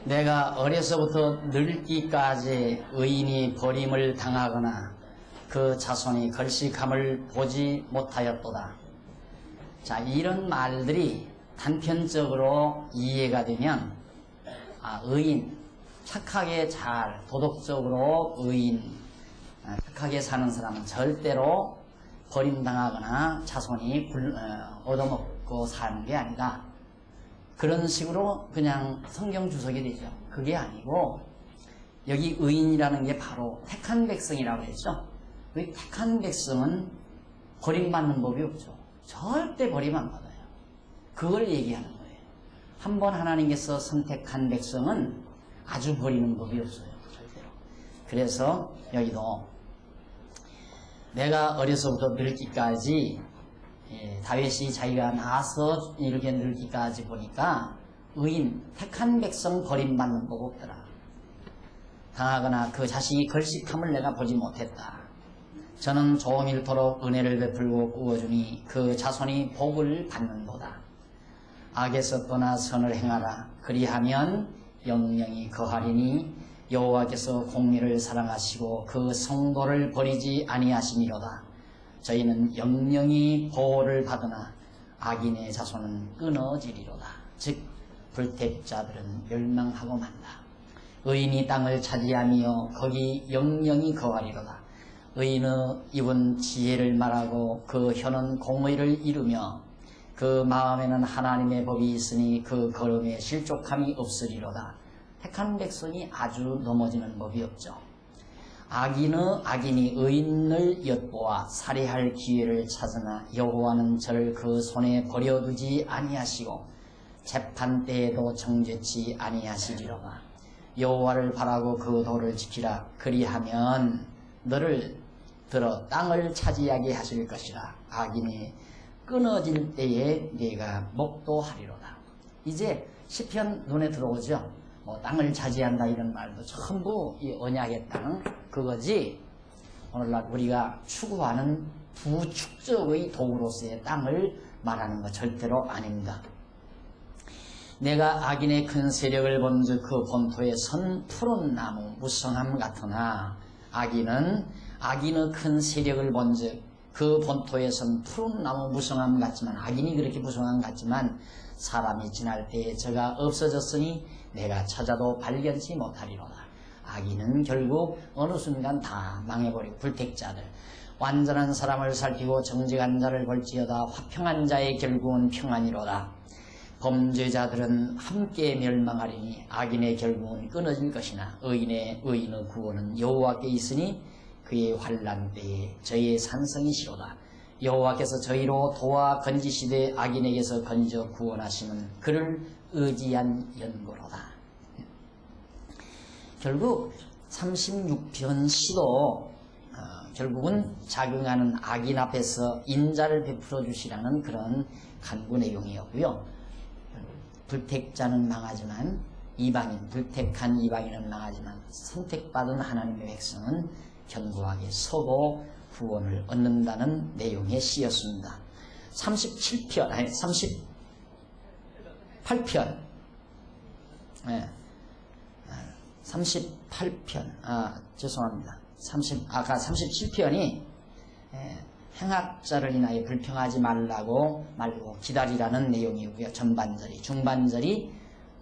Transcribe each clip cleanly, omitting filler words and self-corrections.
내가 어려서부터 늙기까지 의인이 버림을 당하거나 그 자손이 걸식함을 보지 못하였도다. 자, 이런 말들이 단편적으로 이해가 되면 의인, 착하게 잘 도덕적으로 의인, 착하게 사는 사람은 절대로 버림당하거나 자손이 얻어먹고 사는 게 아니다. 그런 식으로 그냥 성경 주석이 되죠. 그게 아니고 여기 의인이라는 게 바로 택한 백성이라고 했죠. 그 택한 백성은 버림받는 법이 없죠. 절대 버림 안 받아요. 그걸 얘기하는 거예요. 한번 하나님께서 선택한 백성은 아주 버리는 법이 없어요. 절대로. 그래서 여기도 내가 어려서부터 늙기까지 다윗이 자기가 나서 이렇게 늙기까지 보니까 의인, 택한 백성 버림받는 법 없더라. 당하거나 그 자식이 걸식함을 내가 보지 못했다. 저는 종일토록 은혜를 베풀고 구워주니 그 자손이 복을 받는도다. 악에서 떠나 선을 행하라. 그리하면 영영이 거하리니 여호와께서 공의를 사랑하시고 그 성도를 버리지 아니하시니로다. 저희는 영영이 보호를 받으나 악인의 자손은 끊어지리로다. 즉 불택자들은 멸망하고 만다. 의인이 땅을 차지하며 거기 영영이 거하리로다. 의인의 입은 지혜를 말하고 그 혀는 공의를 이루며 그 마음에는 하나님의 법이 있으니 그 걸음에 실족함이 없으리로다. 택한 백성이 아주 넘어지는 법이 없죠. 악인이 의인을 엿보아 살해할 기회를 찾으나 여호와는 저를 그 손에 버려두지 아니하시고 재판 때에도 정죄치 아니하시리로다. 여호와를 바라고 그 도를 지키라. 그리하면 너를 들어 땅을 차지하게 하실 것이라. 악인이 끊어질 때에 네가 목도하리로다. 이제 시편 눈에 들어오죠. 땅을 차지한다 이런 말도 전부 이 언약의 땅 그거지. 오늘날 우리가 추구하는 부축적의 도구로서의 땅을 말하는 거 절대로 아닙니다. 내가 악인의 큰 세력을 본즉 그 본토에 선 푸른 나무 무성함 같으나 악인의 큰 세력을 본즉 그 본토에 선 푸른 나무 무성함 같지만 악인이 그렇게 무성함 같지만 사람이 지날 때에 저가 없어졌으니 내가 찾아도 발견치 못하리로다. 악인은 결국 어느 순간 다 망해버리고 불택자들 완전한 사람을 살피고 정직한 자를 볼지어다. 화평한 자의 결국은 평안이로다. 범죄자들은 함께 멸망하리니 악인의 결국은 끊어질 것이나 의인의 구원은 여호와께 있으니 그의 환난 때에 저희의 산성이시로다. 여호와께서 저희로 도와 건지시되 악인에게서 건져 구원하시는 그를 의지한 연고로다. 결국 36편 시도 결국은 작용하는 악인 앞에서 인자를 베풀어 주시라는 그런 간구 내용이었고요. 불택자는 망하지만 불택한 이방인은 망하지만 선택받은 하나님의 백성은 견고하게 서고 구원을 얻는다는 내용의 시였습니다. 38편 죄송합니다. 아까 37편이 행악자를 인하여 불평하지 말고 기다리라는 내용이고요. 전반절이. 중반절이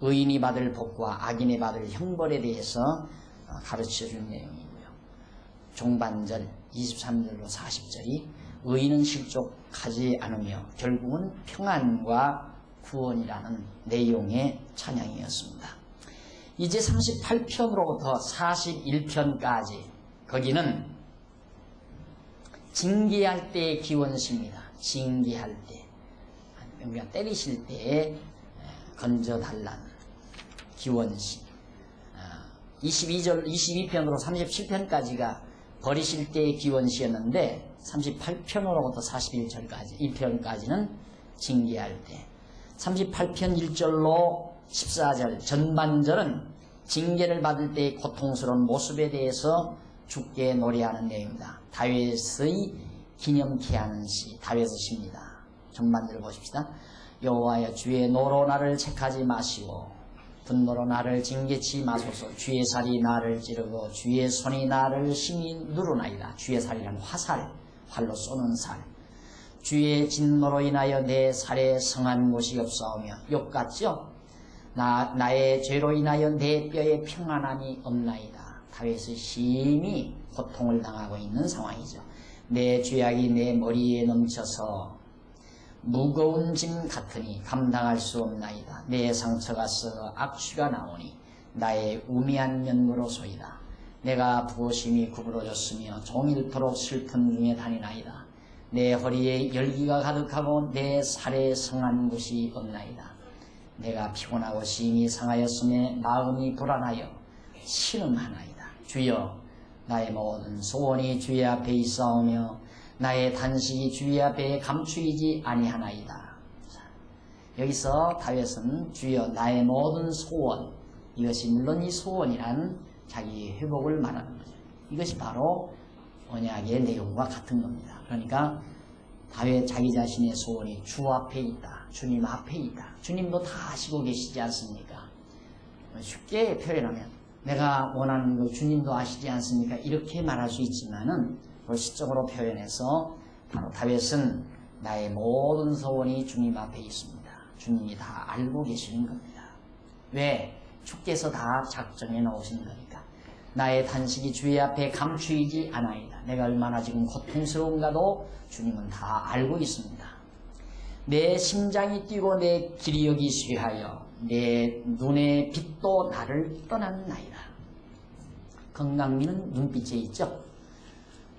의인이 받을 복과 악인이 받을 형벌에 대해서 가르쳐주는 내용이고요. 중반절 23절로 40절이 의인은 실족하지 않으며 결국은 평안과 구원이라는 내용의 찬양이었습니다. 이제 38편으로부터 41편까지 거기는 징계할 때의 기원시입니다. 징계할 때, 그러니까 때리실 때에 건져달라는 기원시. 22편으로 37편까지가 버리실 때의 기원시였는데 38편으로부터 41절까지 이 편까지는 징계할 때, 38편 1절로 14절 전반절은 징계를 받을 때의 고통스러운 모습에 대해서 죽게 노래하는 내용입니다. 다윗의 기념케 하는 시, 다윗의 시입니다. 전반절을 보십시다. 여호와여 주의 노로 나를 책하지 마시고 분노로 나를 징계치 마소서. 주의 살이 나를 찌르고 주의 손이 나를 심히 누르나이다. 주의 살이란 화살, 활로 쏘는 살. 주의 진노로 인하여 내 살에 성한 곳이 없사오며. 욕 같죠? 나의 죄로 인하여 내 뼈에 평안함이 없나이다. 다윗이 심히 고통을 당하고 있는 상황이죠. 내 죄악이 내 머리에 넘쳐서 무거운 짐 같으니 감당할 수 없나이다. 내 상처가 썩어 악취가 나오니 나의 우미한 면으로소이다. 내가 부심이 구부러졌으며 종일토록 슬픈 중에 다니나이다. 내 허리에 열기가 가득하고 내 살에 성한 곳이 없나이다. 내가 피곤하고 심히 상하였음에 마음이 불안하여 신음하나이다. 주여, 나의 모든 소원이 주의 앞에 있사오며 나의 단식이 주의 앞에 감추이지 아니하나이다. 여기서 다윗은 주여 나의 모든 소원, 이것이 물론 이 소원이란 자기의 회복을 말하는 거죠. 이것이 바로 언약의 내용과 같은 겁니다. 그러니까 다윗 자기 자신의 소원이 주 앞에 있다. 주님 앞에 있다. 주님도 다 아시고 계시지 않습니까? 쉽게 표현하면 내가 원하는 거 주님도 아시지 않습니까? 이렇게 말할 수 있지만은 시적으로 표현해서 바로 다윗은 나의 모든 소원이 주님 앞에 있습니다. 주님이 다 알고 계시는 겁니다. 왜? 주께서 다 작정해 놓으신 거니까. 나의 단식이 주의 앞에 감추이지 않아이다. 내가 얼마나 지금 고통스러운가도 주님은 다 알고 있습니다. 내 심장이 뛰고 내 기력이 쇠하여 내 눈의 빛도 나를 떠났나이다. 건강미는 눈빛에 있죠.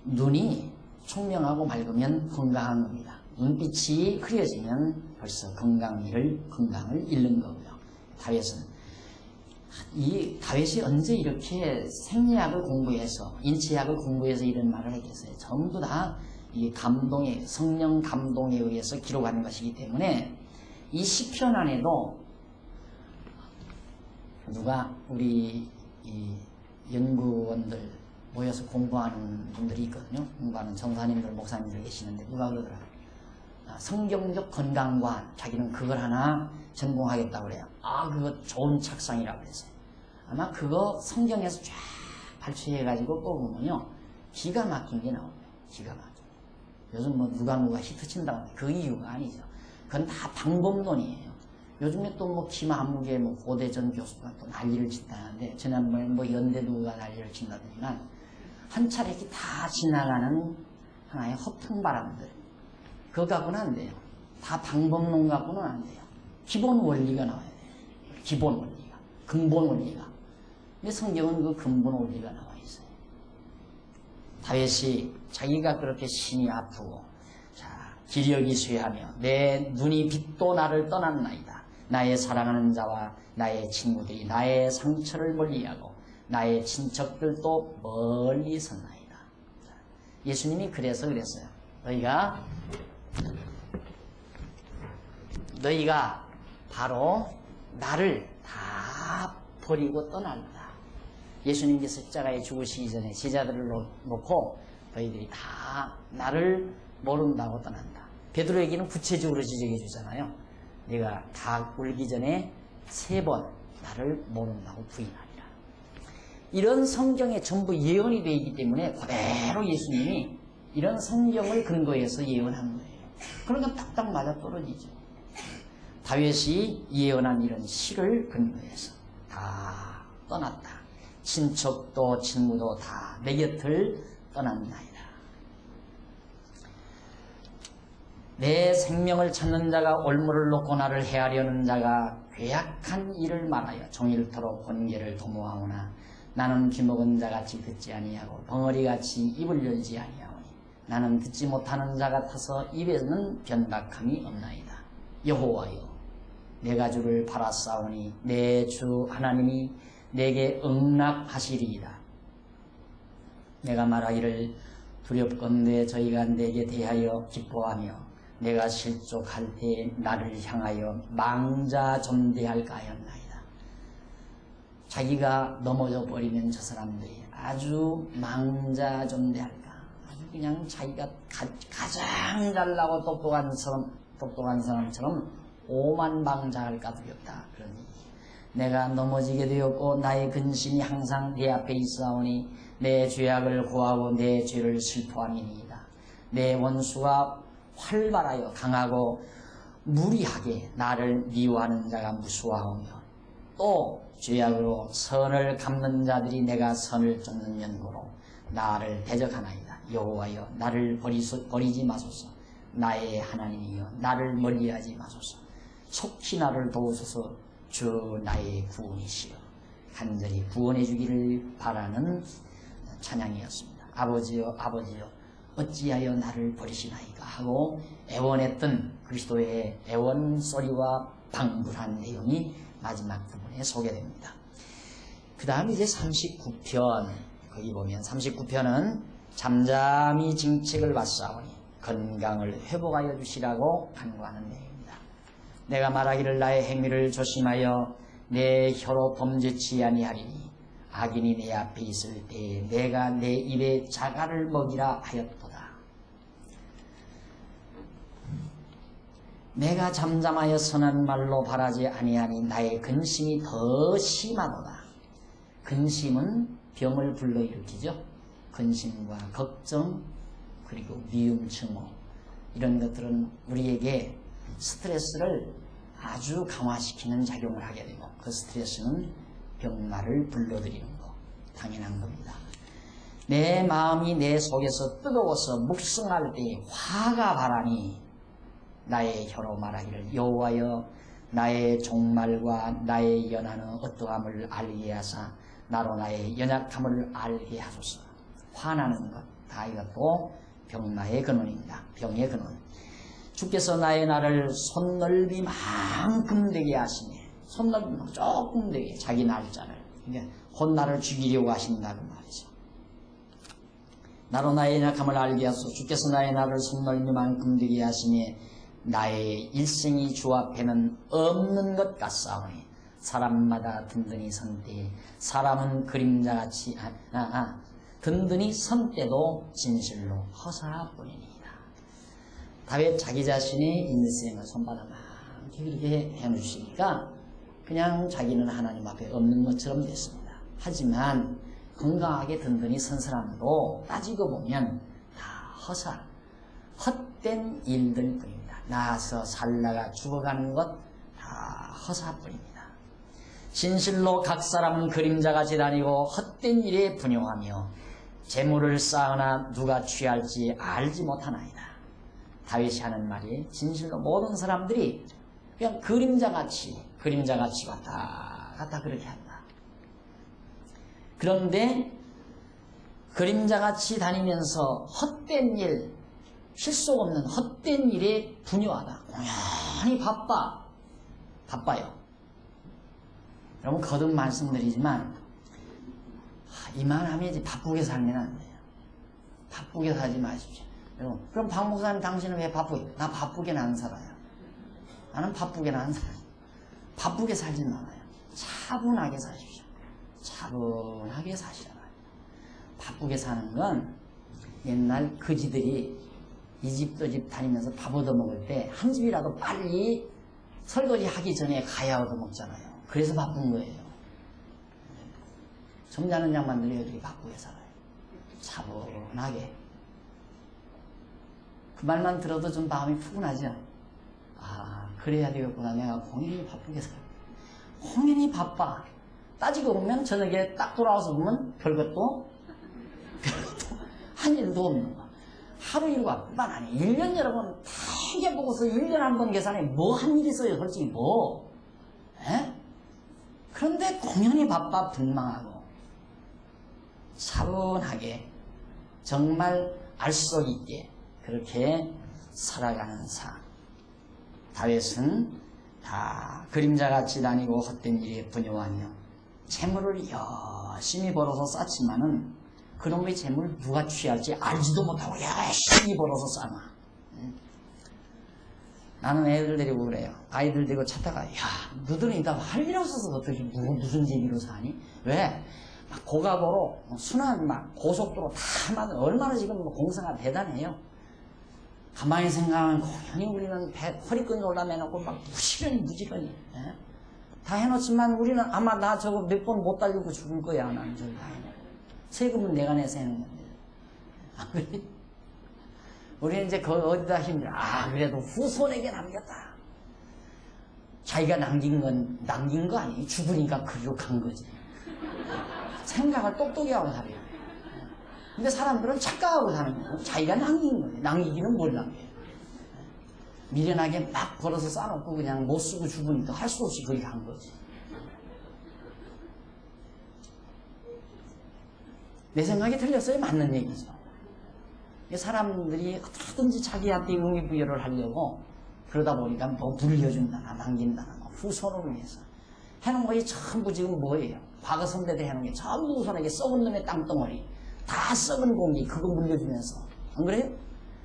눈이 총명하고 맑으면 건강한 겁니다. 눈빛이 흐려지면 벌써 건강을 잃는 거고요. 다윗이 언제 이렇게 생리학을 공부해서 인체학을 공부해서 이런 말을 했겠어요. 전부 다 이 성령 감동에 의해서 기록하는 것이기 때문에 이 시편 안에도 누가 우리 이 연구원들 모여서 공부하는 분들이 있거든요. 공부하는 전사님들, 목사님들 계시는데 누가 그러더라고요. 성경적 건강관, 자기는 그걸 하나 전공하겠다고 그래요. 그거 좋은 착상이라고 그랬어요. 아마 그거 성경에서 쫙 발췌해가지고 뽑으면요, 기가 막힌 게 나옵니다. 기가 막힌. 요즘 뭐 누가 히트 친다고 하는데 그 이유가 아니죠. 그건 다 방법론이에요. 요즘에 또 뭐 김한무개 고대전 교수가 또 난리를 친다는데, 지난번에 연대 누가 난리를 친다더니만 한 차례 이렇게 다 지나가는 하나의 허풍 바람들, 그거 갖고는 안 돼요. 다 방법론 갖고는 안 돼요. 기본 원리가 나와야 돼요. 기본 원리가, 근본 원리가. 근데 성경은 그 근본 원리가 나와 있어요. 다윗이 자기가 그렇게 심히 아프고 기력이 쇠하며 내 눈이 빛도 나를 떠났나이다. 나의 사랑하는 자와 나의 친구들이 나의 상처를 멀리하고 나의 친척들도 멀리 섰나이다. 예수님이 그래서 그랬어요. 너희가 바로 나를 다 버리고 떠난다. 예수님께서 십자가에 죽으시기 전에 제자들을 놓고 너희들이 다 나를 모른다고 떠난다. 베드로에게는 구체적으로 지적해 주잖아요. 네가 다 울기 전에 3번 나를 모른다고 부인하리라. 이런 성경에 전부 예언이 되어 있기 때문에 그대로 예수님이 이런 성경을 근거해서 예언한 거예요. 그러니까 딱딱 맞아 떨어지죠. 다윗이 예언한 이런 시를 근거해서 다 떠났다. 친척도 친구도 다 내 곁을 떠났나이다. 내 생명을 찾는 자가 올무를 놓고 나를 해하려는 자가 괴악한 일을 말하여 종일토록 번개를 도모하오나 나는 귀먹은 자같이 듣지 아니하고 벙어리같이 입을 열지 아니하오니 나는 듣지 못하는 자 같아서 입에는 변박함이 없나이다. 여호와여, 내가 주를 바라싸우니 내 주 하나님이 내게 응답하시리이다. 내가 말하기를 두렵건대 저희가 내게 대하여 기뻐하며 내가 실족할 때 나를 향하여 망자존대할까 하였나이다. 자기가 넘어져 버리면 저 사람들이 아주 망자존대할까, 아주 그냥 자기가 가장 잘나고 똑똑한 사람처럼 오만방자할까 두렵다. 그런 얘기. 내가 넘어지게 되었고 나의 근심이 항상 내 앞에 있사오니 내 죄악을 고하고 내 죄를 슬퍼함이니이다. 내 원수가 활발하여 강하고 무리하게 나를 미워하는 자가 무수하오며 또 죄악으로 선을 갚는 자들이 내가 선을 쫓는 연고로 나를 대적하나이다. 여호와여 나를 버리지 마소서. 나의 하나님이여 나를 멀리하지 마소서. 속히 나를 도우소서. 주 나의 구원이시여. 간절히 구원해 주기를 바라는 찬양이었습니다. 아버지여 아버지여 어찌하여 나를 버리시나이까 하고 애원했던 그리스도의 애원 소리와 방불한 내용이 마지막 부분에 소개됩니다. 그 다음 이제 39편 거기 보면 39편은 잠잠히 징책을 받사오니 건강을 회복하여 주시라고 간구하는 내용입니다. 내가 말하기를 나의 행위를 조심하여 내 혀로 범죄치 아니하리니 악인이 내 앞에 있을 때에 내가 내 입에 자갈을 먹이라 하였도다. 내가 잠잠하여 선한 말로 바라지 아니하니 나의 근심이 더 심하도다. 근심은 병을 불러일으키죠. 근심과 걱정 그리고 미움, 증오 이런 것들은 우리에게 스트레스를 아주 강화시키는 작용을 하게 되고 그 스트레스는 병마를 불러들이는 거 당연한 겁니다. 내 마음이 내 속에서 뜨거워서 묵성할 때에 화가 바라니 나의 혀로 말하기를 여호와여 나의 종말과 나의 연하는 어떠함을 알게 하사 나로 나의 연약함을 알게 하소서. 화나는 것 다 이것도 병마의 근원입니다. 병의 근원. 주께서 나의 날을 손넓이만큼 되게 하시니 손넓이만큼 조금 되게 자기 날짜를 그러니까 곧 나를 죽이려고 하신다는 말이죠. 나로 나의 연약함을 알게 하소서. 주께서 나의 날을 손넓이만큼 되게 하시니 나의 일생이 주 앞에는 없는 것 같사오니 사람마다 든든히 선 때에 사람은 그림자같이 든든히 선 때도 진실로 허사뿐이니이다. 다윗 자기 자신의 인생을 손바닥만하게 그렇게 해놓으시니까 그냥 자기는 하나님 앞에 없는 것처럼 됐습니다. 하지만 건강하게 든든히 선 사람도 따지고 보면 다 헛된 일들 뿐입니다. 나아서 살다가 죽어가는 것 다 허사뿐입니다. 진실로 각 사람은 그림자같이 다니고 헛된 일에 분용하며 재물을 쌓으나 누가 취할지 알지 못하나이다. 다윗이 하는 말이 진실로 모든 사람들이 그냥 그림자같이 왔다 그렇게 한다. 그런데 그림자같이 다니면서 헛된 일, 실속 없는 헛된 일에 분유하다. 고연히 바빠요. 여러분 거듭 말씀드리지만 이만하면 이제 바쁘게 살면 안 돼요. 바쁘게 살지 마십시오. 여러분 그럼 박 목사님 당신은 왜 바쁘게? 나 바쁘게는 안 살아요. 나는 바쁘게는 안 살아요. 바쁘게 살진 않아요. 차분하게 사십시오. 차분하게 사시라. 바쁘게 사는 건 옛날 거지들이 이 집 저 집 다니면서 밥 얻어먹을 때 한 집이라도 빨리 설거지 하기 전에 가야 얻어먹잖아요. 그래서 바쁜 거예요. 점잖은 양반들이 어떻게 바쁘게 살아요. 차분하게. 그 말만 들어도 좀 마음이 푸근하죠. 아 그래야 되겠구나. 내가 공연히 바쁘게 살아. 공연히 바빠. 따지고 보면 저녁에 딱 돌아와서 보면 별것도 한 일도 없는 거. 하루 일과 뿐만 아니에요. 1년 여러분 되게 보고서 1년 한 번 계산해 뭐 한 일 있어요. 솔직히 뭐. 에? 그런데 공연히 바빠 분망하고 차분하게 정말 알속 있게 그렇게 살아가는 삶. 다윗은 다 그림자같이 다니고 헛된 일에 분요하며 재물을 열심히 벌어서 쌓지만은 그놈의 재물을 누가 취할지 알지도 못하고 열심히 벌어서 쌓아. 나는 애들 데리고 그래요. 아이들 데리고 찾다가 야 너들은 다 할 일 없어서 어떻게 무슨 재미로 사니? 왜? 막 고가도로 순환 막 고속도로 다 만든 얼마나 지금 공사가 대단해요. 가만히 생각하면 공연히 우리는 허리끈 올라매놓고 막 무지런히 예? 다 해놓지만 우리는 아마 나 저거 몇 번 못 달리고 죽을 거야. 나는 저거 다 해놓고. 세금은 내가 내서 해놓은 건데. 아, 그래? 우리는 이제 그 어디다 힘들어. 아, 그래도 후손에게 남겼다. 자기가 남긴 거 아니에요. 죽으니까 그리로 간 거지. 생각을 똑똑히 하고 살아요. 근데 사람들은 착각하고 사는 거예요. 자기가 남긴 거예요. 남기기는 뭘 남겨요. 미련하게 막 벌어서 싸놓고 그냥 못 쓰고 죽으니까 할 수 없이 거기 간 거지. 내 생각이 틀렸어요? 맞는 얘기죠. 사람들이 어떻게든지 자기한테 의미부여를 하려고 그러다 보니까 뭐 물려준다나 남긴다나 뭐 후손을 위해서 해놓은 것이 전부 지금 뭐예요? 과거 선배들 해놓은 게 전부 후손에게 썩은 놈의 땅덩어리 다 썩은 공기 그거 물려주면서 안 그래요?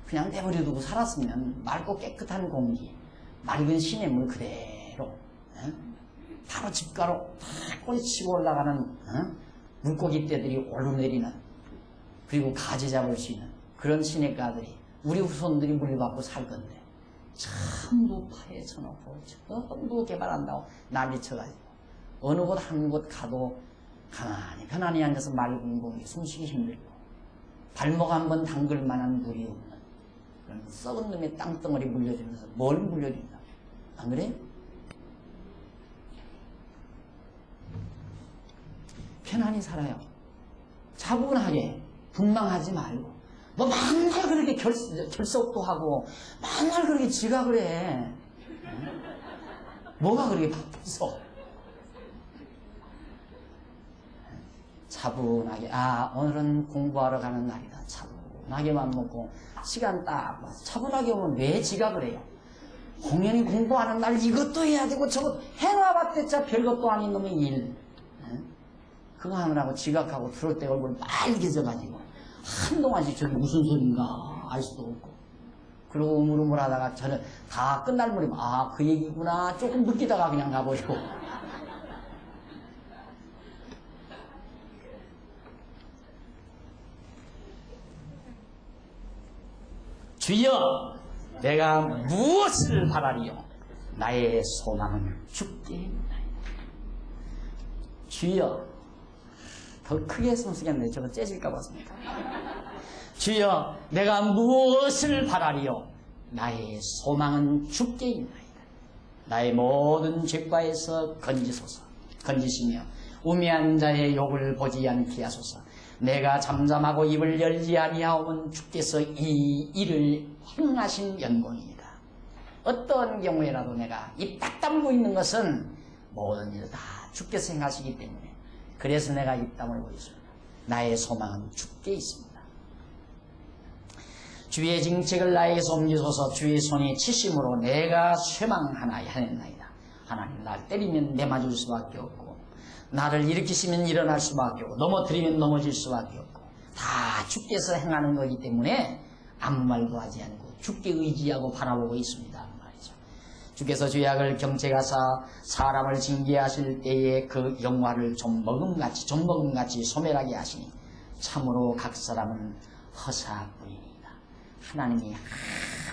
그냥 내버려두고 살았으면 맑고 깨끗한 공기 맑은 시냇 물 그대로 바로 집가로 다 꼬리치고 올라가는 물고기 떼들이 오르내리는 그리고 가지 잡을 수 있는 그런 시냇가들이 우리 후손들이 물려받고 살 건데 전부 파헤쳐놓고 전부 개발한다고 난리쳐가지고 어느 곳 한 곳 가도 가만히 편안히 앉아서 맑은 공기 숨쉬기 힘들고 발목 한번 담글 만한 물이 없는 그런 썩은 놈의 땅덩어리 물려주면서 뭘 물려준다 안 그래? 편안히 살아요. 차분하게 분망하지 말고 뭐 맨날 그렇게 결석도 하고 맨날 그렇게 지각을 해. 뭐가 그렇게 바빠서 차분하게 오늘은 공부하러 가는 날이다. 차분하게만 먹고 시간 딱 차분하게 오면 왜 지각을 해요? 공연히 공부하는 날 이것도 해야 되고 저것 해놔봤댔자 별것도 아닌 놈의 일 그거 하느라고 지각하고 들어올 때 얼굴 빨개져가지고 한동안씩 저게 무슨 소린가 알 수도 없고 그러고 우물우물 하다가 저는 다 끝날 무렵 그 얘기구나 조금 느끼다가 그냥 가버리고 주여 내가 무엇을 바라리요 나의 소망은 죽게 있나이다. 주여 더 크게 숨쓰겠네. 저거 째질까 봤습니다. 주여 내가 무엇을 바라리요 나의 소망은 죽게 있나이다. 나의 모든 죄과에서 건지시며 우매한 자의 욕을 보지 않게 하소서. 내가 잠잠하고 입을 열지 아니하오면 주께서 이 일을 행하신 연공이다. 어떤 경우에라도 내가 입 딱 다물고 있는 것은 모든 일을 다 주께서 행하시기 때문에 그래서 내가 입 다물고 있습니다. 나의 소망은 주께 있습니다. 주의 징책을 나에게서 옮기소서. 주의 손이 치심으로 내가 쇠망하나이다. 하나님 날 때리면 내맞을 수밖에 없고 나를 일으키시면 일어날 수밖에 없고 넘어뜨리면 넘어질 수밖에 없고 다 주께서 행하는 거기 때문에 아무 말도 하지 않고 주께 의지하고 바라보고 있습니다. 말이죠. 주께서 죄악을 경책하사 사람을 징계하실 때에 그 영화를 좀먹음같이 소멸하게 하시니 참으로 각 사람은 허사뿐이니이다. 하나님이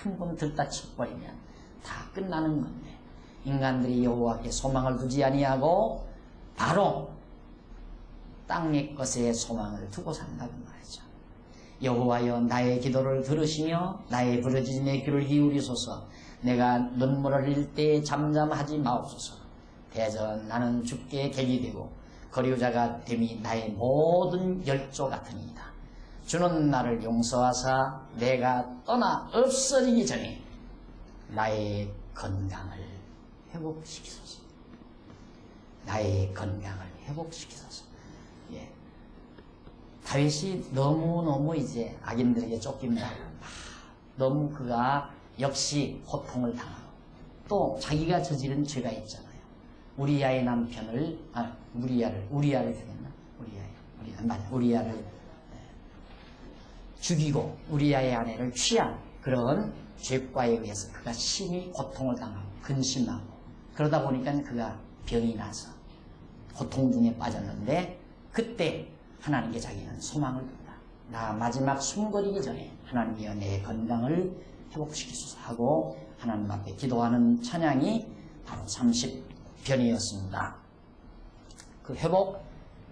한 번 듣다 쳐버리면 다 끝나는 건데 인간들이 여호와께 소망을 두지 아니하고 바로 땅의 것에 소망을 두고 산다고 말이죠. 여호와여 나의 기도를 들으시며 나의 부르짖음에 귀를 기울이소서. 내가 눈물을 흘릴 때 잠잠하지 마옵소서. 대전 나는 주께 객이 되고 거류자가 됨이 나의 모든 열조 같으니이다. 주는 나를 용서하사 내가 떠나 없어지기 전에 나의 건강을 회복시키소서. 나의 건강을 회복시키소서. 예. 다윗이 너무너무 이제 악인들에게 쫓깁니다. 너무 그가 역시 고통을 당하고 또 자기가 저지른 죄가 있잖아요. 우리야의 남편을 우리야를 죽이고 우리야의 아내를 취한 그런 죄과에 의해서 그가 심히 고통을 당하고 근심하고 그러다 보니까 그가 병이 나서 고통 중에 빠졌는데 그때 하나님께 자기는 소망을 둔다. 나 마지막 숨거리기 전에 하나님이여 내 건강을 회복시키소서 하고 하나님 앞에 기도하는 찬양이 바로 30 변이었습니다. 그 회복,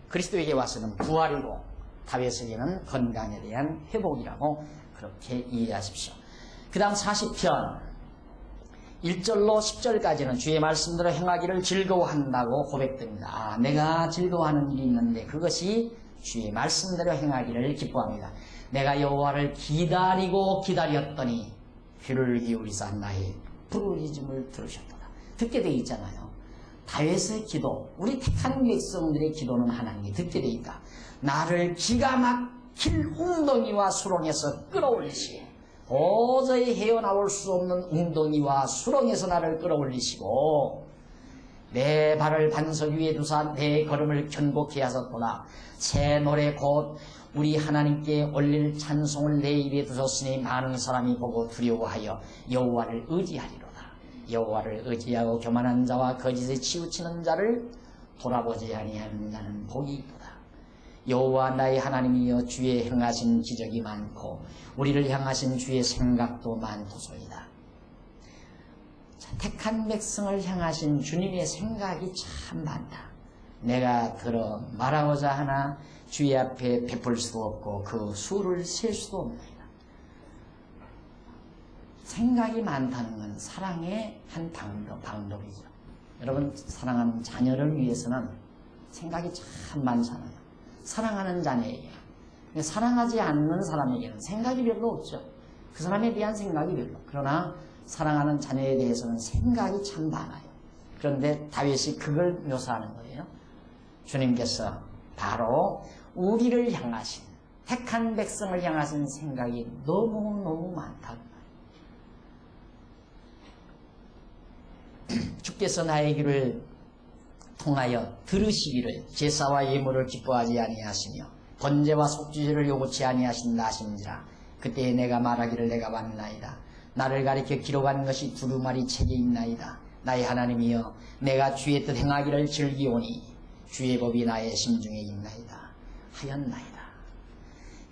그리스도에게 와서는 부활이고 다윗에게는 건강에 대한 회복이라고 그렇게 이해하십시오. 그 다음 40편 1절로 10절까지는 주의 말씀대로 행하기를 즐거워한다고 고백됩니다. 아, 내가 즐거워하는 일이 있는데 그것이 주의 말씀대로 행하기를 기뻐합니다. 내가 여호와를 기다리고 기다렸더니 귀를 기울이사 나의 부르짖음을 들으셨도다. 듣게 돼 있잖아요. 다윗의 기도, 우리 택한 백성들의 기도는 하나님이 듣게 돼 있다. 나를 기가 막힐 웅덩이와 수렁에서 끌어올리시, 도저히 헤어나올 수 없는 웅덩이와 수렁에서 나를 끌어올리시고 내 발을 반석 위에 두사 내 걸음을 견고케 하셨도다. 새 노래 곧 우리 하나님께 올릴 찬송을 내 입에 두셨으니 많은 사람이 보고 두려워하여 여호와를 의지하리로다. 여호와를 의지하고 교만한 자와 거짓에 치우치는 자를 돌아보지 아니하는 자는 복이 있도다. 여호와 나의 하나님이여 주의 행하신 기적이 많고 우리를 향하신 주의 생각도 많도소이다. 택한 백성을 향하신 주님의 생각이 참 많다. 내가 들어 말하고자 하나 주의 앞에 베풀 수도 없고 그 수를 셀 수도 없나이다. 생각이 많다는 건 사랑의 한 방법이죠. 여러분, 사랑하는 자녀를 위해서는 생각이 참 많잖아요. 사랑하는 자녀에게, 사랑하지 않는 사람에게는 생각이 별로 없죠. 그 사람에 대한 생각이 별로. 그러나 사랑하는 자녀에 대해서는 생각이 참 많아요. 그런데 다윗이 그걸 묘사하는 거예요. 주님께서 바로 우리를 향하신, 택한 백성을 향하신 생각이 너무너무 많다. 주께서 나의 귀를 통하여 들으시기를 제사와 예물을 기뻐하지 아니하시며 번제와 속죄제를 요구치 아니하신다 하신지라. 그때 내가 말하기를 내가 왔나이다. 나를 가리켜 기록한 것이 두루마리 책에 있나이다. 나의 하나님이여 내가 주의 뜻 행하기를 즐기오니 주의 법이 나의 심중에 있나이다 하였나이다.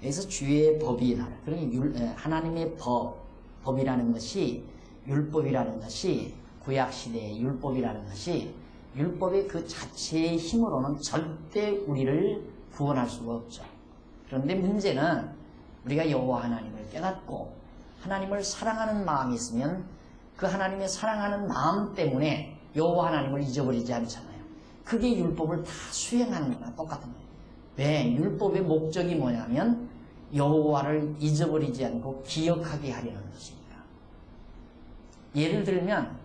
여기서 주의 법이 나를, 그러니 하나님의 법이라는 것이, 율법이라는 것이, 구약시대의 율법이라는 것이 율법의 그 자체의 힘으로는 절대 우리를 구원할 수가 없죠. 그런데 문제는 우리가 여호와 하나님을 깨닫고 하나님을 사랑하는 마음이 있으면 그 하나님의 사랑하는 마음 때문에 여호와 하나님을 잊어버리지 않잖아요. 그게 율법을 다 수행하는 거나 똑같은 거예요. 왜? 율법의 목적이 뭐냐면 여호와를 잊어버리지 않고 기억하게 하려는 것이니까. 예를 들면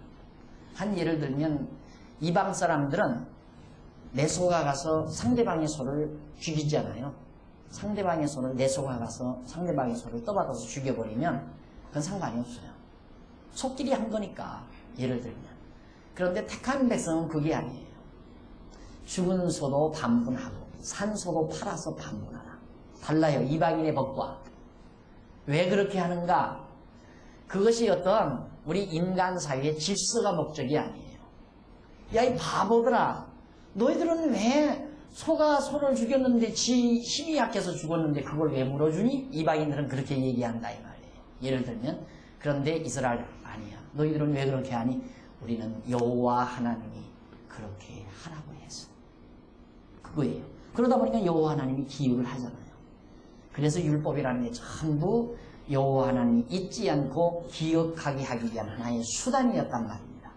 이방 사람들은 내 소가 가서 상대방의 소를 죽이잖아요. 상대방의 소를 내 소가 가서 상대방의 소를 떠받아서 죽여버리면 그건 상관이 없어요. 소끼리 한 거니까, 예를 들면. 그런데 택한 백성은 그게 아니에요. 죽은 소도 반분하고 산 소도 팔아서 반분하라. 달라요, 이방인의 법과. 왜 그렇게 하는가? 그것이 어떤 우리 인간 사회의 질서가 목적이 아니에요. 야, 이 바보들아, 너희들은 왜 소가 소를 죽였는데 지 힘이 약해서 죽었는데 그걸 왜 물어주니? 이방인들은 그렇게 얘기한다 이 말이에요. 예를 들면, 그런데 이스라엘 아니야. 너희들은 왜 그렇게 하니? 우리는 여호와 하나님이 그렇게 하라고 해서. 그거예요. 그러다 보니까 여호와 하나님이 기율을 하잖아요. 그래서 율법이라는 게 전부 여호와 하나님이 잊지 않고 기억하게 하기 위한 하나의 수단이었단 말입니다.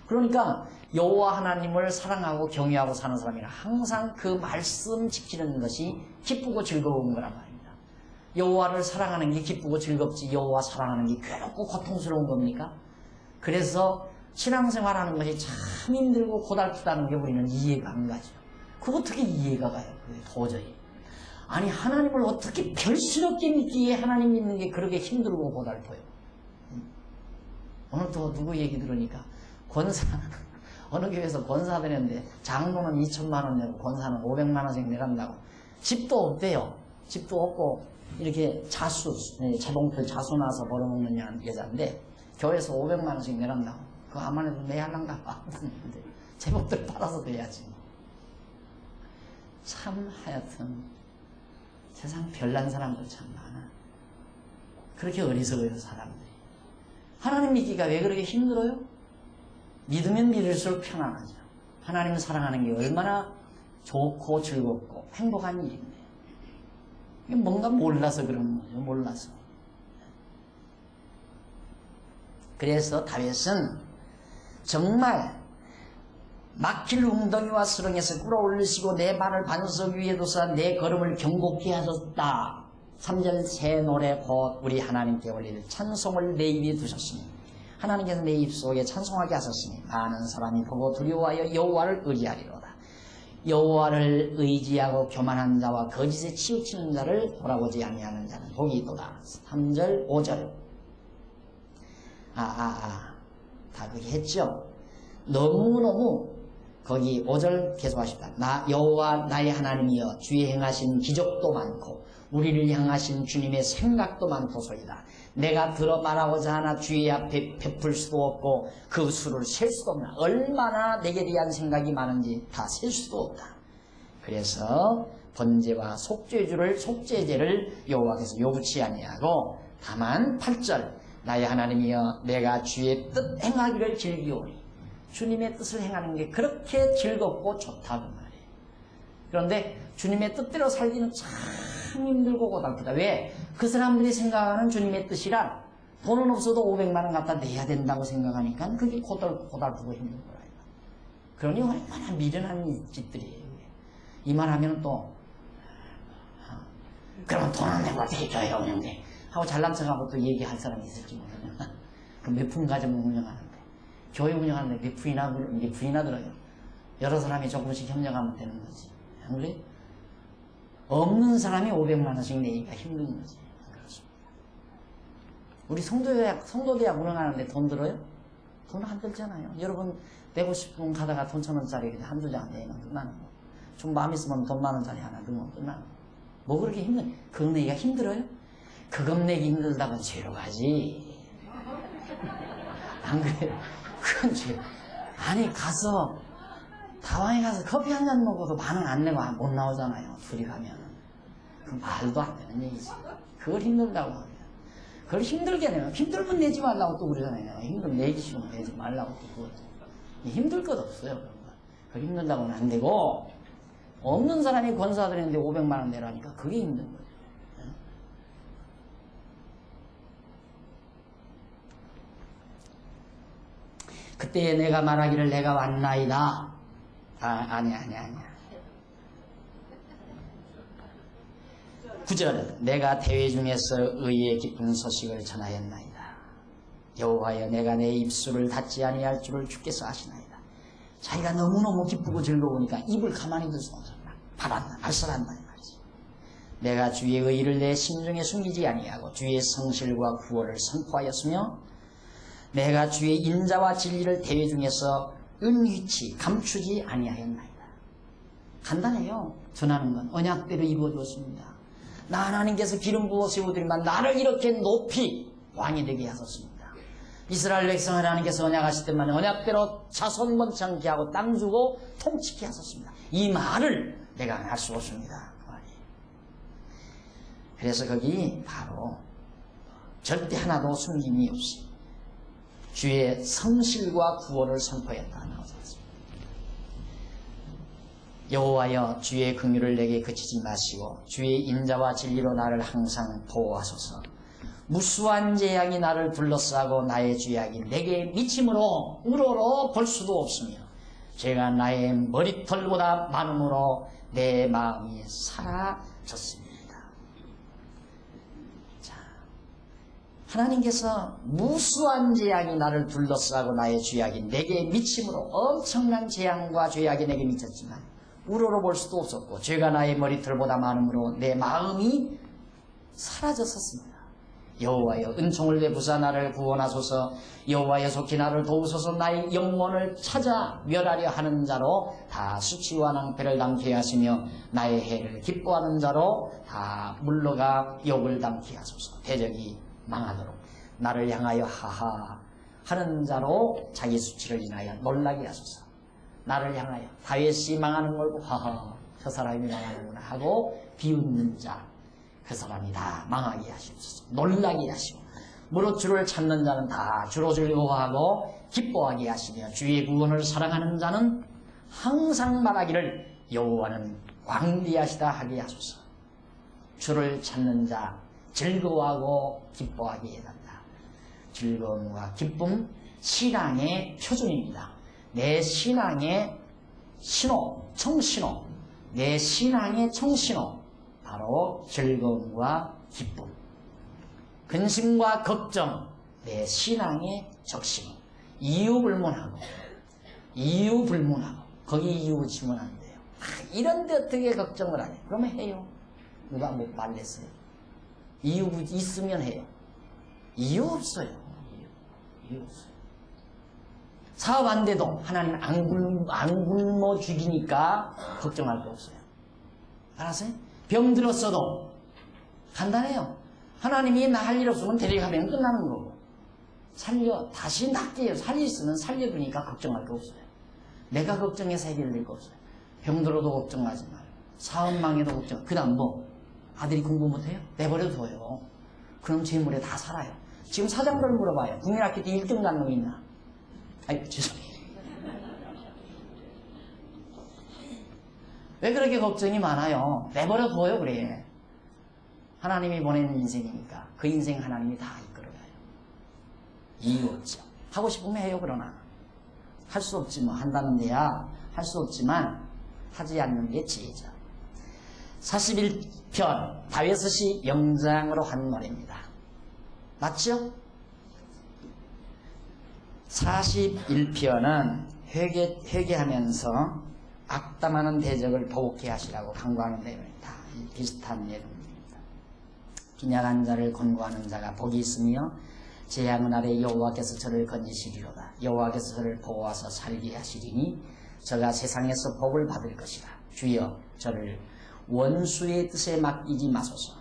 그러니까 여호와 하나님을 사랑하고 경외하고 사는 사람이라 항상 그 말씀 지키는 것이 기쁘고 즐거운 거란 말입니다. 여호와를 사랑하는 게 기쁘고 즐겁지 여호와 사랑하는 게 괴롭고 고통스러운 겁니까? 그래서 신앙생활하는 것이 참 힘들고 고달프다는 게 우리는 이해가 안 가죠. 그거 어떻게 이해가 가요? 도저히. 아니, 하나님을 어떻게 별스럽게 믿기에 하나님 믿는 게 그렇게 힘들고 고달퍼요. 오늘 또 누구 얘기 들으니까 권사, 어느 교회에서 권사 되는데 장로는 2천만 원 내고 권사는 500만 원씩 내간다고. 집도 없대요. 집도 없고 이렇게 자동표 자수 나서 벌어먹는 여자인데 교회에서 500만 원씩 내간다고. 그거 아무래도 내야 할란가 봐. 제목들 받아서 내야지. 참 하여튼 세상 별난 사람들 참 많아. 그렇게 어리석어요, 사람들이. 하나님 믿기가 왜 그렇게 힘들어요? 믿으면 믿을수록 편안하죠. 하나님을 사랑하는 게 얼마나 좋고 즐겁고 행복한 일인데. 이게 뭔가 몰라서 그런 거죠. 몰라서. 그래서 다윗은 정말 막힐 웅덩이와 수렁에서 끌어올리시고 내 발을 반석 위에 두사 내 걸음을 경고케 하셨다. 3절 새 노래 곧 우리 하나님께 올릴 찬송을 내 입에 두셨으니 하나님께서 내 입속에 찬송하게 하셨으니 많은 사람이 보고 두려워하여 여호와를 의지하리로다. 여호와를 의지하고 교만한 자와 거짓에 치우치는 자를 돌아보지 아니하는 자는 복이 있도다. 3절 5절 다 그렇게 했죠. 너무너무 거기 5절 계속하십니다. 나 여호와 나의 하나님이여 주의 행하신 기적도 많고 우리를 향하신 주님의 생각도 많도소이다. 내가 들어 말하고자 하나 주의 앞에 베풀 수도 없고 그 수를 셀 수도 없나. 얼마나 내게 대한 생각이 많은지 다 셀 수도 없다. 그래서 번제와 속죄제를 여호와께서 요구치 아니하고 다만 8절 나의 하나님이여 내가 주의 뜻 행하기를 즐기오니 주님의 뜻을 행하는 게 그렇게 즐겁고 좋다고 말이에요. 그런데 주님의 뜻대로 살기는 참 힘들고 고달프다. 왜? 그 사람들이 생각하는 주님의 뜻이란 돈은 없어도 500만 원 갖다 내야 된다고 생각하니까 그게 고달프고 힘든 거예요. 그러니 얼마나 미련한 짓들이에요. 이 말하면 또 그러면 돈은 내가 어떻게 줘야 오는데 하고 잘난 척하고 또 얘기할 사람이 있을지 모르겠나. 그 몇 푼 가지고 운영하는데 교회 운영하는데 몇 푼이나 들어요. 여러 사람이 조금씩 협력하면 되는 거지. 안 그래? 없는 사람이 500만 원씩 내기가 힘든 거지. 그렇습니다. 우리 성도대학 운영하는데 돈 들어요? 돈 안 들잖아요. 여러분 내고 싶은 가다가 돈 1,000원짜리 한두 장 내면 끝나는 거. 좀 마음 있으면 돈 10,000원짜리 하나 넣으면 끝나는 거. 뭐 그렇게 그거 내기가 힘들어요? 그것 내기 힘들다고 죄로 가지. 안 그래? 그건 죄. 아니 가서 다방에 가서 커피 한 잔 먹어도 10,000원 안 내고 못 나오잖아요. 둘이 가면. 그 말도 안 되는 얘기지. 그걸 힘들다고 하면. 그걸 힘들게 내요. 힘들면 내지 말라고 또 그러잖아요. 힘들면 내기 싫으면 내지 말라고 또 그것도. 힘들 것 없어요. 그걸 힘들다고는 안 되고 없는 사람이 권사들인데 500만 원 내라니까 그게 힘든 거예요. 그때 내가 말하기를 내가 왔나이다. 아니야. 9절 내가 대회 중에서 의의 기쁜 소식을 전하였나이다. 여호와여 내가 내 입술을 닫지 아니할 줄을 주께서 아시나이다. 자기가 너무너무 기쁘고 즐거우니까 입을 가만히 둘 수 없었나. 발설한다 이 말이지. 내가 주의 의를 내 심중에 숨기지 아니하고 주의 성실과 구원을 선포하였으며 내가 주의 인자와 진리를 대회 중에서 은휘치 감추지 아니하였나이다. 간단해요. 전하는 건 언약대로 이루어졌습니다. 나 하나님께서 기름 부어 세우더니만 나를 이렇게 높이 왕이 되게 하셨습니다. 이스라엘 백성 하나님께서 언약하실 때만 언약대로 자손 번창케 하고 땅 주고 통치케 하셨습니다. 이 말을 내가 할 수 없습니다. 그래서 거기 바로 절대 하나도 숨김이 없이 주의 성실과 구원을 선포했다 나오셨습니다. 여호와여 주의 긍휼을 내게 그치지 마시고 주의 인자와 진리로 나를 항상 보호하소서. 무수한 재앙이 나를 둘러싸고 나의 죄악이 내게 미침으로 우러러 볼 수도 없으며 죄가 나의 머리털보다 많음으로 내 마음이 사라졌습니다. 하나님께서 무수한 재앙이 나를 둘러싸고 나의 죄악이 내게 미침으로 엄청난 재앙과 죄악이 내게 미쳤지만 우러러 볼 수도 없었고 죄가 나의 머리털보다 많음으로 내 마음이 사라졌었습니다. 여호와여 은총을 베푸사 나를 구원하소서. 여호와여 속히 나를 도우소서. 나의 영혼을 찾아 멸하려 하는 자로 다 수치와 낭패를 당케 하시며 나의 해를 기뻐하는 자로 다 물러가 욕을 당케 하소서. 대적이 망하도록 나를 향하여 하하 하는 자로 자기 수치를 인하여 놀라게 하소서. 나를 향하여 다윗이 망하는 걸 보고 하하 저 사람이 망하는구나 하고 비웃는 자 그 사람이 다 망하게 하시옵소서. 놀라게 하시고 무릇 주를 찾는 자는 다 주로 즐거워하고 기뻐하게 하시며 주의 구원을 사랑하는 자는 항상 말하기를 여호와는 광대하시다 하게 하소서. 주를 찾는 자 즐거워하고 기뻐하게 해달라. 즐거움과 기쁨, 신앙의 표준입니다. 내 신앙의 신호, 청신호, 내 신앙의 청신호, 바로 즐거움과 기쁨. 근심과 걱정, 내 신앙의 적신호. 이유불문하고 거기 이유 붙이면 안 돼요. 이런데 어떻게 걱정을 안 해? 그러면 해요. 누가 못 말렸어요. 이유 있으면 해요. 이유 없어요. 이유 없어요. 사업 안 돼도 하나님 안 굶어 죽이니까 걱정할 거 없어요. 알았어요? 병 들었어도 간단해요. 하나님이 나 할 일 없으면 데려가면 끝나는 거고, 다시 낫게 살릴 수는 살려주니까 걱정할 거 없어요. 내가 걱정해서 해결될 거 없어요. 병 들어도 걱정하지 말고, 사업 망해도 걱정. 그 다음 아들이 공부 못해요? 내버려둬요. 그럼 재물에 다 살아요. 지금 사장들 물어봐요. 국민학교 때 1등 간 놈 있나? 아이, 죄송해요. 왜 그렇게 걱정이 많아요? 내버려둬요, 그래. 하나님이 보내는 인생이니까 그 인생 하나님이 다 이끌어가요. 이유 없죠. 하고 싶으면 해요. 그러나 할 수 없지 뭐. 한다는 데야 할 수 없지만 하지 않는 게 지혜죠. 41편 다윗이 영장으로 한 노래입니다. 맞죠? 41편은 회개하면서 악담하는 대적을 보복해 하시라고 강구하는 내용입니다. 비슷한 내용입니다. 빈약한 자를 권고하는 자가 복이 있으며 재앙의 날에 여호와께서 저를 건지시리로다. 여호와께서 저를 보호하사 살게 하시리니 저가 세상에서 복을 받을 것이다. 주여 저를 원수의 뜻에 맡기지 마소서.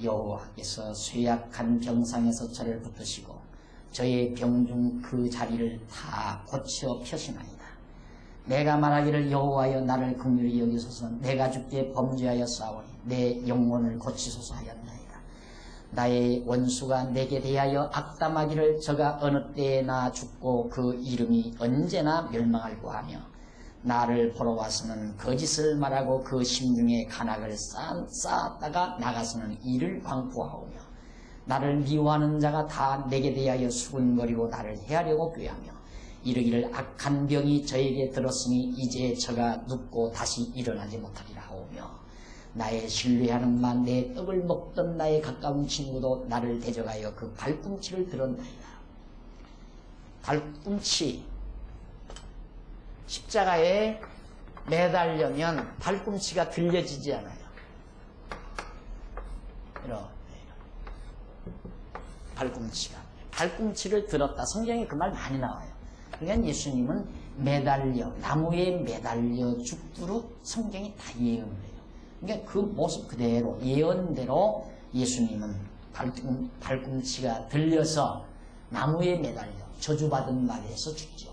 여호와께서 쇠약한 병상에서 저를 붙드시고 저의 병중 그 자리를 다 고쳐 펴시나이다. 내가 말하기를 여호와여 나를 긍휼히 여기소서. 내가 주께 범죄하여 싸우니 내 영혼을 고치소서 하였나이다. 나의 원수가 내게 대하여 악담하기를 저가 어느 때에 나 죽고 그 이름이 언제나 멸망할고 하며 나를 보러 와서는 거짓을 말하고 그 심중에 간악을 쌓았다가 나가서는 이를 광포하오며 나를 미워하는 자가 다 내게 대하여 수군거리고 나를 해하려고 꾀하며 이르기를 악한 병이 저에게 들었으니 이제 저가 눕고 다시 일어나지 못하리라 하오며 나의 신뢰하는 만 내 떡을 먹던 나의 가까운 친구도 나를 대적하여 그 발꿈치를 들었나이다. 발꿈치, 십자가에 매달려면 발꿈치가 들려지지 않아요. 이런 발꿈치를 들었다. 성경에 그 말 많이 나와요. 그러니까 예수님은 나무에 매달려 죽도록 성경이 다 예언을 해요. 그러니까 그 모습 그대로, 예언대로 예수님은 발꿈치가 들려서 나무에 매달려 저주받은 말에서 죽죠.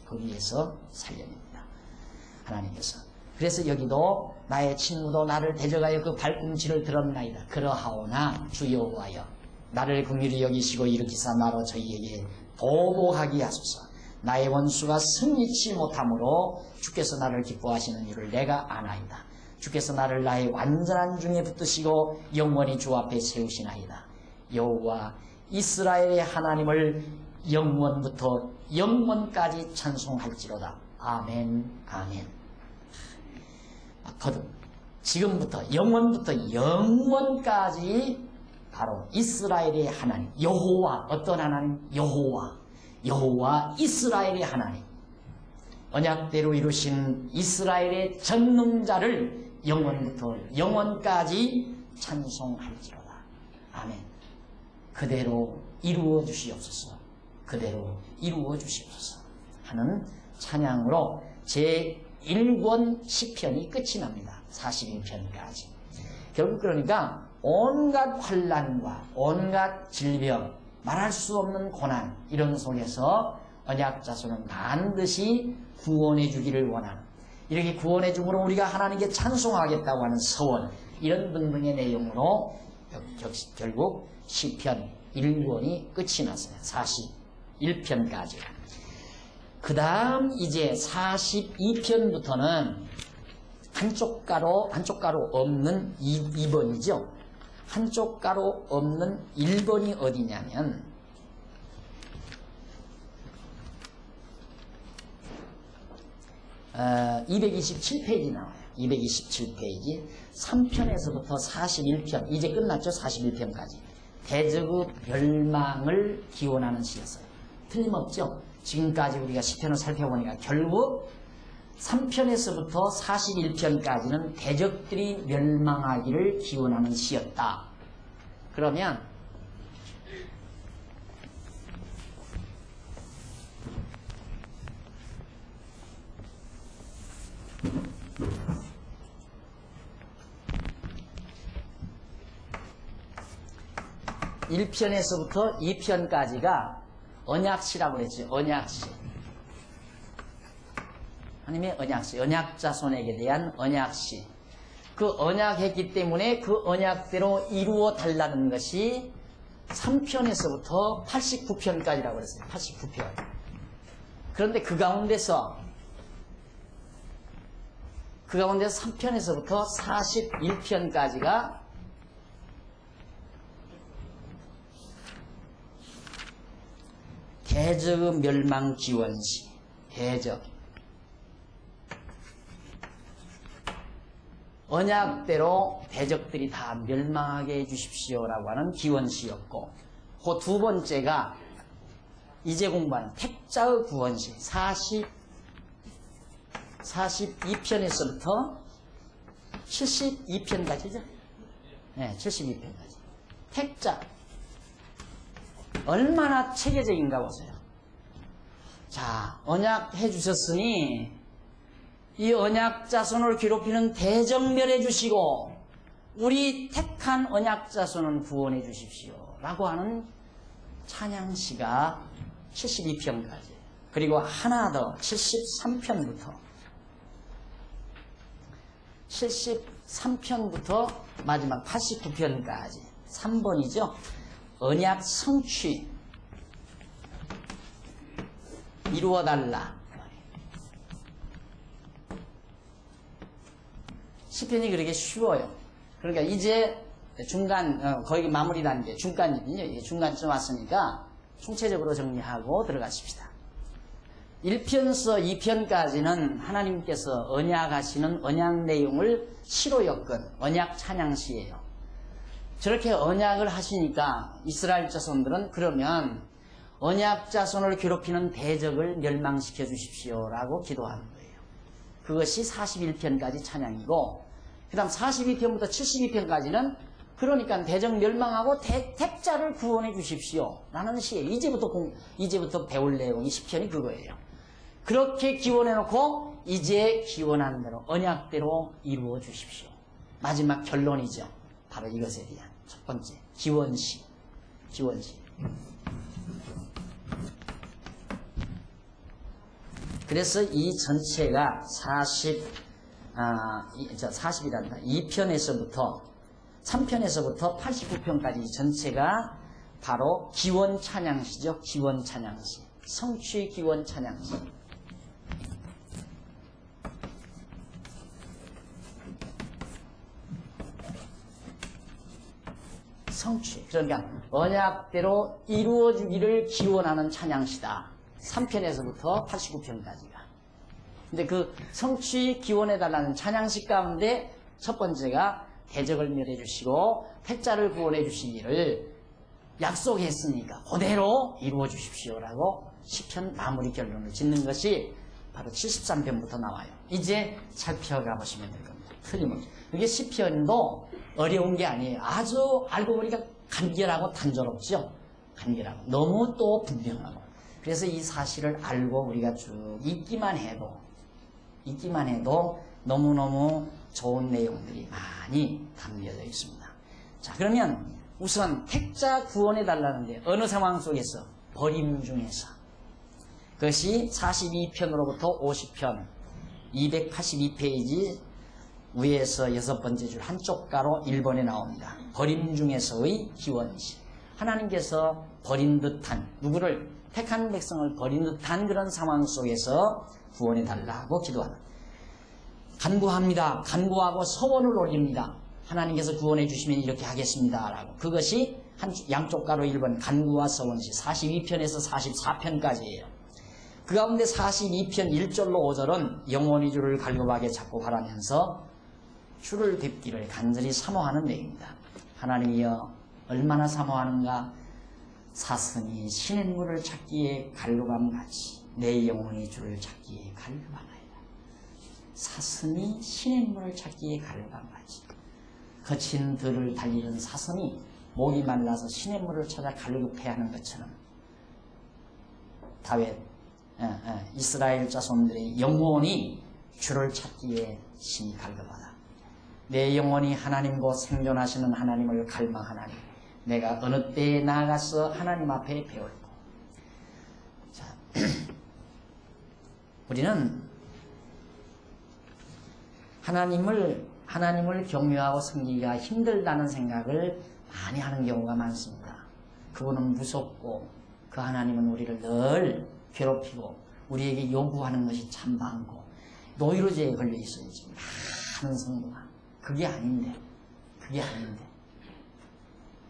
거기에서 살려냅니다. 하나님께서. 그래서 여기도 나의 친구도 나를 대적하여 그 발꿈치를 들었나이다. 그러하오나 주 여호와여 나를 긍휼히 여기시고 일으키사 나로 저희에게 보복하게 하소서. 나의 원수가 승리치 못하므로 주께서 나를 기뻐하시는 일을 내가 아나이다. 주께서 나를 나의 완전한 중에 붙드시고 영원히 주 앞에 세우시나이다. 여호와 이스라엘의 하나님을 영원부터 영원까지 찬송할지로다. 아멘, 아멘. 거듭 지금부터 영원부터 영원까지 바로 이스라엘의 하나님 여호와, 어떤 하나님? 여호와 이스라엘의 하나님, 언약대로 이루신 이스라엘의 전능자를 영원부터 영원까지 찬송할지로다. 아멘. 그대로 이루어 주시옵소서. 그대로 이루어 주시옵소서 하는 찬양으로 제1권 시편이 끝이 납니다. 41편까지. 결국 그러니까 온갖 환난과 온갖 질병, 말할 수 없는 고난, 이런 속에서 언약 자손은 반드시 구원해 주기를 원하는, 이렇게 구원해 줌으로 우리가 하나님께 찬송하겠다고 하는 서원, 이런 등등의 내용으로 결국 시편 1권이 끝이 났어요. 41편까지. 그 다음 이제 42편부터는 한쪽 가로 없는 2번이죠. 한쪽 가로 없는 1번이 어디냐면 227페이지 나와요. 227페이지 3편에서부터 41편 이제 끝났죠. 41편까지 대적의 멸망을 기원하는 시였어요. 틀림없죠. 지금까지 우리가 시편을 살펴보니까 결국 3편에서부터 41편까지는 대적들이 멸망하기를 기원하는 시였다. 그러면 (1편에서부터) (2편까지가) 언약시라고 그랬죠. 언약시. 하나님의 언약시. 언약자손에게 대한 언약시. 그 언약했기 때문에 그 언약대로 이루어 달라는 것이 3편에서부터 89편까지라고 그랬어요. 89편. 그런데 그 가운데서 3편에서부터 41편까지가 대적 멸망 기원시. 대적. 언약대로 대적들이 다 멸망하게 해주십시오라고 하는 기원시였고, 그 두 번째가 이제 공부하는 택자의 구원시 42편에서부터 72편까지죠. 네, 72편까지. 택자. 얼마나 체계적인가 보세요. 자, 언약 해주셨으니 이 언약 자손을 괴롭히는 대적멸해 주시고 우리 택한 언약 자손은 구원해 주십시오 라고 하는 찬양시가 72편까지. 그리고 하나 더 73편부터 마지막 89편까지 3번이죠. 언약 성취 이루어달라. 시편이 그렇게 쉬워요. 그러니까 이제 중간 거의 마무리 단계 중간이거든요. 중간쯤 왔으니까 총체적으로 정리하고 들어가십시다. 1편서 2편까지는 하나님께서 언약하시는 언약 내용을 시로 엮은 언약 찬양시예요. 저렇게 언약을 하시니까 이스라엘 자손들은 그러면 언약 자손을 괴롭히는 대적을 멸망시켜 주십시오라고 기도하는 거예요. 그것이 41편까지 찬양이고, 그 다음 42편부터 72편까지는 그러니까 대적 멸망하고 택자를 구원해 주십시오 라는 시예요. 이제부터 배울 내용이 시편이 그거예요. 그렇게 기원해 놓고 이제 기원한 대로 언약대로 이루어 주십시오. 마지막 결론이죠. 바로 이것에 대한 첫 번째 기원시. 그래서 이 전체가 2편에서부터 3편에서부터 89편까지 전체가 바로 기원 찬양시죠. 기원 찬양시. 성취 기원 찬양시. 성취. 그러니까 언약대로 이루어지기를 기원하는 찬양시다. 3편에서부터 89편까지가. 근데 그 성취 기원해달라는 찬양시 가운데 첫 번째가 대적을 멸해 주시고 택자를 구원해 주시기를 약속했으니까 그대로 이루어 주십시오라고 시편 마무리 결론을 짓는 것이 바로 73편부터 나와요. 이제 살펴가 보시면 될 겁니다. 틀림없이. 이게 시편도 어려운 게 아니에요. 아주 알고 보니까 간결하고 단조롭죠. 간결하고 너무 또 분명하고. 그래서 이 사실을 알고 우리가 쭉 읽기만 해도 너무너무 좋은 내용들이 많이 담겨져 있습니다. 자, 그러면 우선 택자 구원해 달라는데 어느 상황 속에서? 버림 중에서. 그것이 42편으로부터 50편 282페이지 위에서 6번째 줄 한쪽 가로 1번에 나옵니다. 버림 중에서의 기원시. 하나님께서 버린 듯한 누구를 택한 백성을 버린 듯한 그런 상황 속에서 구원해 달라고 기도하는, 간구합니다. 간구하고 서원을 올립니다. 하나님께서 구원해 주시면 이렇게 하겠습니다 라고. 그것이 양쪽 가로 1번 간구와 서원시 42편에서 44편까지예요. 그 가운데 42편 1절로 5절은 영원히 주를 갈급하게 찾고 바라면서 주를 뵙기를 간절히 사모하는 내용입니다. 하나님이여 얼마나 사모하는가. 사슴이 시냇물을 찾기에 갈급함 같이 내 영혼이 주를 찾기에 갈급하나이다. 사슴이 시냇물을 찾기에 갈급함 같이. 거친 들을 달리는 사슴이 목이 말라서 시냇물을 찾아 갈급해하는 것처럼 다윗 이스라엘 자손들의 영혼이 주를 찾기에 심히 갈급하다. 내 영혼이 하나님 곧 생존하시는 하나님을 갈망하나니 내가 어느 때에 나아가서 하나님 앞에 배울고. 자, 우리는 하나님을 경외하고 섬기기가 힘들다는 생각을 많이 하는 경우가 많습니다. 그분은 무섭고 그 하나님은 우리를 늘 괴롭히고 우리에게 요구하는 것이 참 많고 노이로제에 걸려 있어요. 지금 많은 성도가. 그게 아닌데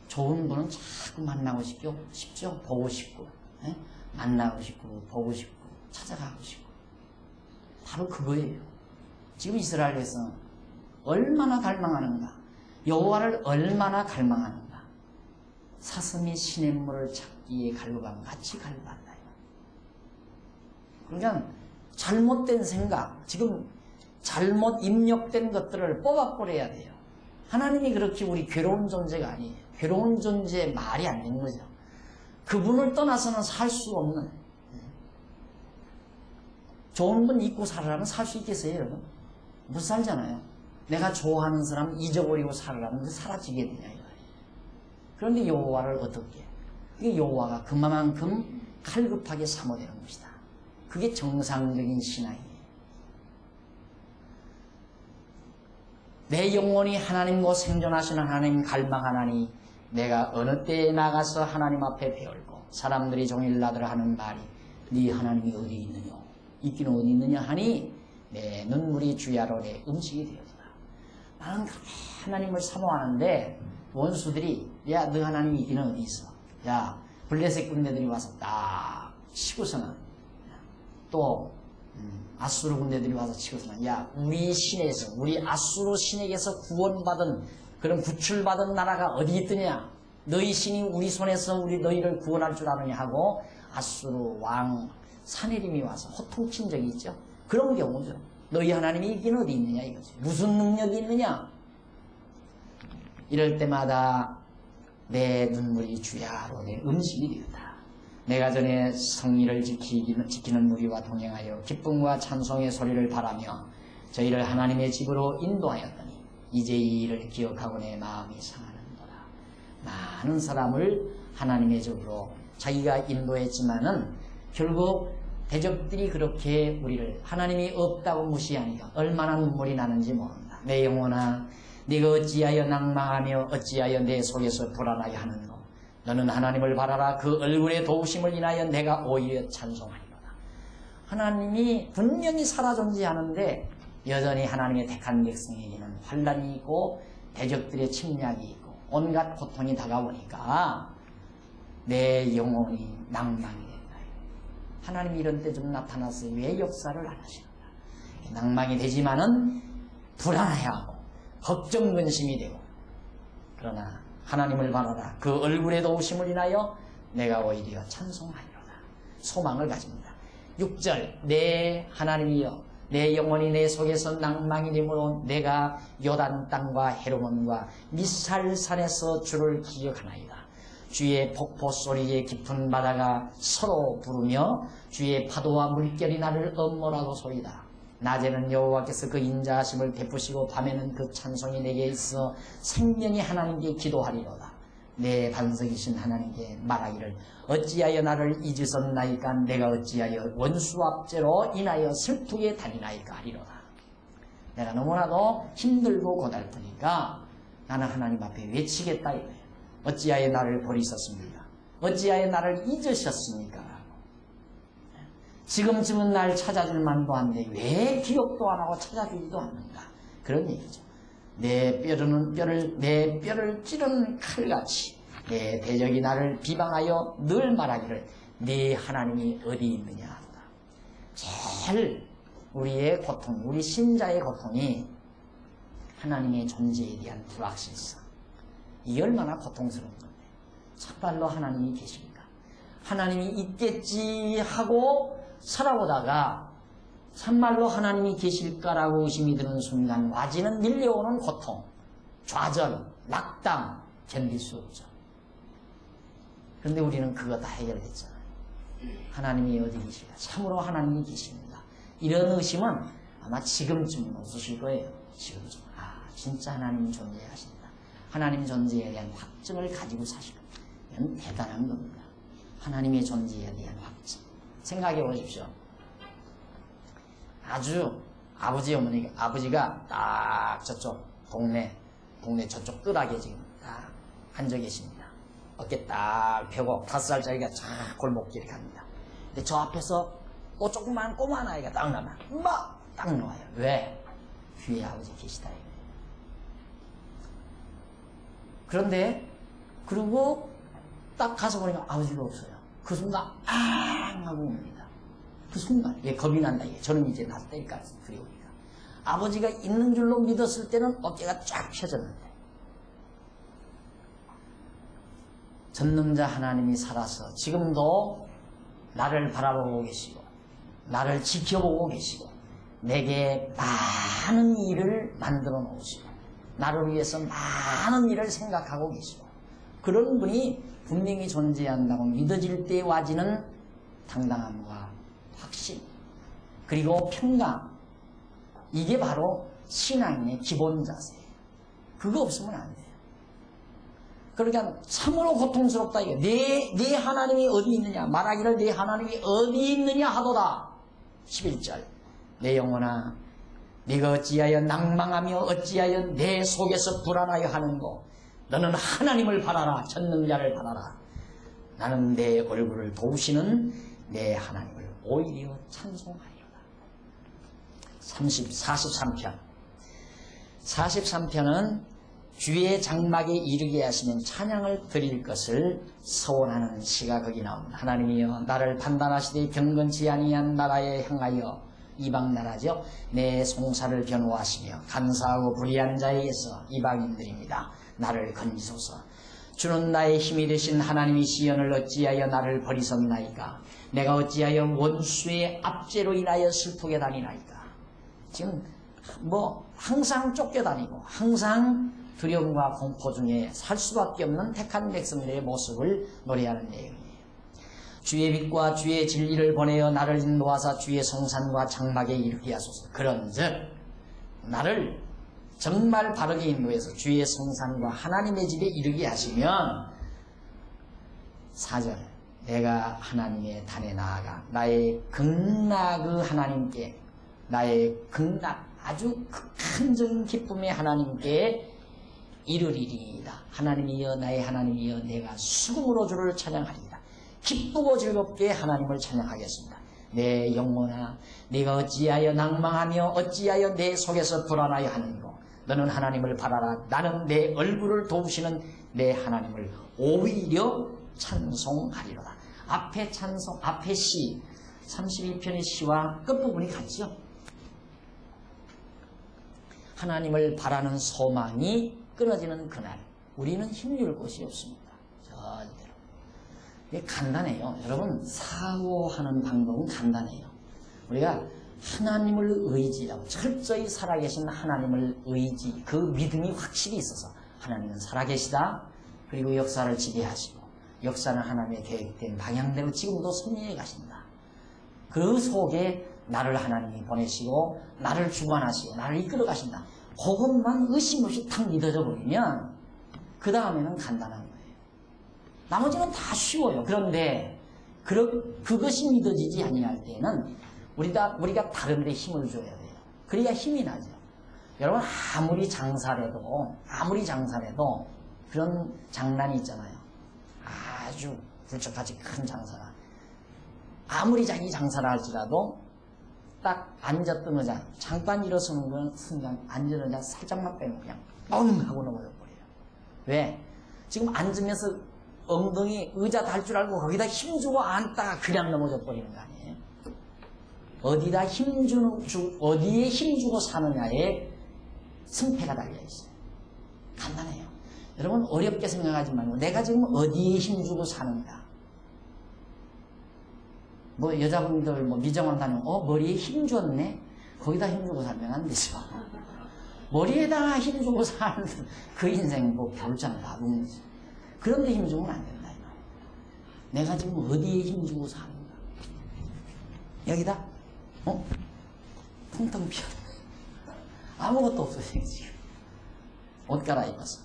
좋은 분은 자꾸 만나고 싶죠? 보고 싶고 만나고 싶고 보고 싶고 찾아가고 싶고 바로 그거예요. 지금 이스라엘에서 얼마나 갈망하는가. 여호와를 얼마나 갈망하는가. 사슴이 시냇물을 찾기에 갈급함 같이 갈급한다. 그러니까 잘못된 생각, 지금 잘못 입력된 것들을 뽑아버려야 돼요. 하나님이 그렇게 우리 괴로운 존재가 아니에요. 괴로운 존재 말이 안 되는 거죠. 그분을 떠나서는 살 수 없는. 좋은 분 잊고 살으라면 살 수 있겠어요, 여러분? 못 살잖아요. 내가 좋아하는 사람 잊어버리고 살으라면 사라지겠느냐 이거예요. 그런데 여호와를 어떻게? 이게 여호와가 그만큼 갈급하게 사모되는 것이다. 그게 정상적인 신앙이에요. 내 영혼이 하나님 곧 생존하시는 하나님 갈망하나니 내가 어느 때에 나가서 하나님 앞에 배울고. 사람들이 종일 나더러 하는 말이 네 하나님이 어디 있느냐, 있기는 어디 있느냐 하니 내 눈물이 주야로 내 음식이 되었다. 나는 하나님을 사모하는데 원수들이 야 너 하나님이 있기는 어디 있어. 야 블레셋 군대들이 와서 딱 치고서는 또 아수르 군대들이 와서 치고서는 야 우리 신에서 우리 아수르 신에게서 구원받은 그런 구출받은 나라가 어디 있더냐. 너희 신이 우리 손에서 너희를 구원할 줄 아느냐 하고 아수르 왕 사네림이 와서 호통친 적이 있죠. 그런 경우죠. 너희 하나님이 있긴 어디 있느냐 이거지. 무슨 능력이 있느냐. 이럴 때마다 내 눈물이 주야로 내 음식이 되었다. 내가 전에 성의를 지키는 무리와 동행하여 기쁨과 찬송의 소리를 바라며 저희를 하나님의 집으로 인도하였더니 이제 이 일을 기억하고 내 마음이 상하는도다. 많은 사람을 하나님의 집으로 자기가 인도했지만은 결국 대적들이 그렇게 우리를 하나님이 없다고 무시하니까 얼마나 눈물이 나는지 모른다. 내 영혼아 네가 어찌하여 낭망하며 어찌하여 내 속에서 불안하게 하는고. 너는 하나님을 바라라. 그 얼굴의 도우심을 인하여 내가 오히려 찬송하리로다. 하나님이 분명히 살아 존재하는데 여전히 하나님의 택한 백성에게는 환난이 있고 대적들의 침략이 있고 온갖 고통이 다가오니까 내 영혼이 낭망이 된다. 하나님이 이런 때 좀 나타나서 왜 역사를 안 하시는가. 낭망이 되지만은 불안해하고 걱정 근심이 되고. 그러나 하나님을 바라라. 그 얼굴의 도우심을 인하여 내가 오히려 찬송하리로다. 소망을 가집니다. 6절 내 하나님이여 내 영혼이 내 속에서 낭망이 되므로 내가 요단 땅과 헤르몬과 미살산에서 주를 기억하나이다. 주의 폭포 소리에 깊은 바다가 서로 부르며 주의 파도와 물결이 나를 엄몰하고 소리다. 낮에는 여호와께서 그 인자하심을 베푸시고 밤에는 그 찬송이 내게 있어 생명의 하나님께 기도하리로다. 내 반석이신 하나님께 말하기를 어찌하여 나를 잊으셨나이까. 내가 어찌하여 원수 압제로 인하여 슬프게 다니나이까 하리로다. 내가 너무나도 힘들고 고달프니까 나는 하나님 앞에 외치겠다 이거예요. 어찌하여 나를 버리셨습니까? 어찌하여 나를 잊으셨습니까? 지금쯤은 날 찾아줄 만도 한데 왜 기억도 안 하고 찾아주지도 않는가. 그런 얘기죠. 내 뼈를 찌르는 칼같이 내 대적이 나를 비방하여 늘 말하기를 네 하나님이 어디 있느냐 하도다. 제일 우리의 고통, 우리 신자의 고통이 하나님의 존재에 대한 불확실성. 이게 얼마나 고통스러운 건데. 참말로 하나님이 계십니까? 하나님이 있겠지 하고 살아오다가 참말로 하나님이 계실까라고 의심이 드는 순간 와지는 밀려오는 고통, 좌절, 낙담 견딜 수 없죠. 그런데 우리는 그거 다 해결됐잖아요. 하나님이 어디 계실까? 참으로 하나님이 계십니다. 이런 의심은 아마 지금쯤은 없으실 거예요. 지금쯤. 진짜 하나님이 존재하신다. 하나님 존재에 대한 확증을 가지고 사실 겁니다. 이건 대단한 겁니다. 하나님의 존재에 대한 확증. 생각해 보십시오. 아주 아버지가 딱 저쪽 동네 저쪽 뜰하게 지금 딱 앉아 계십니다. 어깨 딱 펴고 5살짜리가 쫙 골목길에 갑니다. 근데 저 앞에서 또 조그만 꼬만 아이가 딱 나면 막 딱 나와요. 왜? 뒤에 아버지 계시다 이거예요. 그런데 그리고 딱 가서 보니까 아버지가 없어요. 그 순간 앙 하고 옵니다. 그 순간 겁이 난다. 저는 이제 나 때까지 두려우니까. 아버지가 있는 줄로 믿었을 때는 어깨가 쫙 펴졌는데 전능자 하나님이 살아서 지금도 나를 바라보고 계시고 나를 지켜보고 계시고 내게 많은 일을 만들어 놓으시고 나를 위해서 많은 일을 생각하고 계시고 그런 분이 분명히 존재한다고 믿어질 때 와지는 당당함과 확신 그리고 평강 이게 바로 신앙의 기본 자세예요. 그거 없으면 안 돼요. 그러니까 참으로 고통스럽다 이게 내 하나님이 어디 있느냐 말하기를 내 하나님이 어디 있느냐 하도다. 11절 내 영혼아 네가 어찌하여 낭망하며 어찌하여 내 속에서 불안하여 하는고 너는 하나님을 바라라. 전능자를 바라라. 나는 내 얼굴을 도우시는 내 하나님을 오히려 찬송하리로다. 43편 43편은 주의 장막에 이르게 하시는 찬양을 드릴 것을 서원하는 시가 거기 나옵니다. 하나님이여 나를 판단하시되 경건치 아니한 나라에 향하여 이방 나라죠. 내 송사를 변호하시며 간사하고 불의한 자에게서 이방인들입니다. 나를 건지소서. 주는 나의 힘이 되신 하나님이 시온을 어찌하여 나를 버리셨나이까. 내가 어찌하여 원수의 압제로 인하여 슬프게 다니나이까. 지금 항상 쫓겨다니고 항상 두려움과 공포 중에 살 수밖에 없는 택한 백성들의 모습을 노래하는 내용이에요. 주의 빛과 주의 진리를 보내어 나를 인도하사 주의 성산과 장막에 이르게 하소서. 그런즉 나를 정말 바르게 인도해서 주의 성산과 하나님의 집에 이르게 하시면 4절 내가 하나님의 단에 나아가 나의 극락의 하나님께 나의 극락 아주 극한적인 기쁨의 하나님께 이르리리이다. 하나님이여 나의 하나님이여 내가 수금으로 주를 찬양하리이다. 기쁘고 즐겁게 하나님을 찬양하겠습니다. 내 영혼아 네가 어찌하여 낭망하며 어찌하여 내 속에서 불안하여 하는고 너는 하나님을 바라라. 나는 내 얼굴을 도우시는 내 하나님을 오히려 찬송하리로다. 앞에 찬송, 앞에 시 32편의 시와 끝부분이 같죠. 하나님을 바라는 소망이 끊어지는 그날 우리는 힘줄 곳이 없습니다. 절대로. 이게 간단해요. 여러분 사고하는 방법은 간단해요. 우리가 하나님을 의지하고 철저히 살아계신 하나님을 의지 그 믿음이 확실히 있어서 하나님은 살아계시다. 그리고 역사를 지배하시고 역사는 하나님의 계획된 방향대로 지금도 섭리해 가신다. 그 속에 나를 하나님이 보내시고 나를 주관하시고 나를 이끌어 가신다. 그것만 의심 없이 탁 믿어져 버리면 그 다음에는 간단한 거예요. 나머지는 다 쉬워요. 그런데 그것이 믿어지지 아니할 때는 우리가 다른 데 힘을 줘야 돼요. 그래야 힘이 나죠. 여러분 아무리 장사래도 그런 장난이 있잖아요. 아주 불쑥하지 큰 장사가 아무리 자기 장사를 할지라도 딱 앉았던 의자 잠깐 일어서는 건 순간 앉은 의자 살짝만 빼면 그냥 뻥 하고 넘어져 버려요. 왜? 지금 앉으면서 엉덩이 의자 달 줄 알고 거기다 힘주고 앉다가 그냥 넘어져 버리는 거 아니에요? 어디에 힘주고 사느냐에 승패가 달려있어요. 간단해요. 여러분 어렵게 생각하지 말고 내가 지금 어디에 힘주고 사는가. 뭐 여자분들 뭐 미정원 다니면 머리에 힘줬네? 거기다 힘주고 살면 안 되죠. 머리에다가 힘주고 사는 그 인생 뭐 별장 나누는 거지. 그런데 힘주면 안 된다. 내가 지금 어디에 힘주고 사는가. 여기다? 텅텅 비어. 아무것도 없어요 지금. 옷 갈아입어서.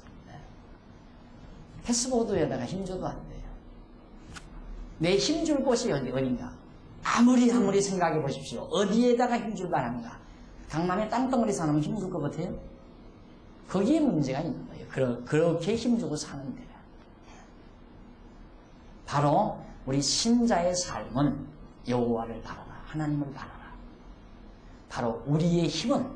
패스보드에다가 힘줘도 안 돼요. 내 힘줄 곳이 어딘가. 아무리 생각해 보십시오. 어디에다가 힘줄 만한가. 강남에 땅덩어리 사놓으면 힘줄 것 같아요? 거기에 문제가 있는 거예요. 그렇게 힘주고 사는 데라. 바로 우리 신자의 삶은 여호와를 바라라. 하나님을 바라라. 바로 우리의 힘은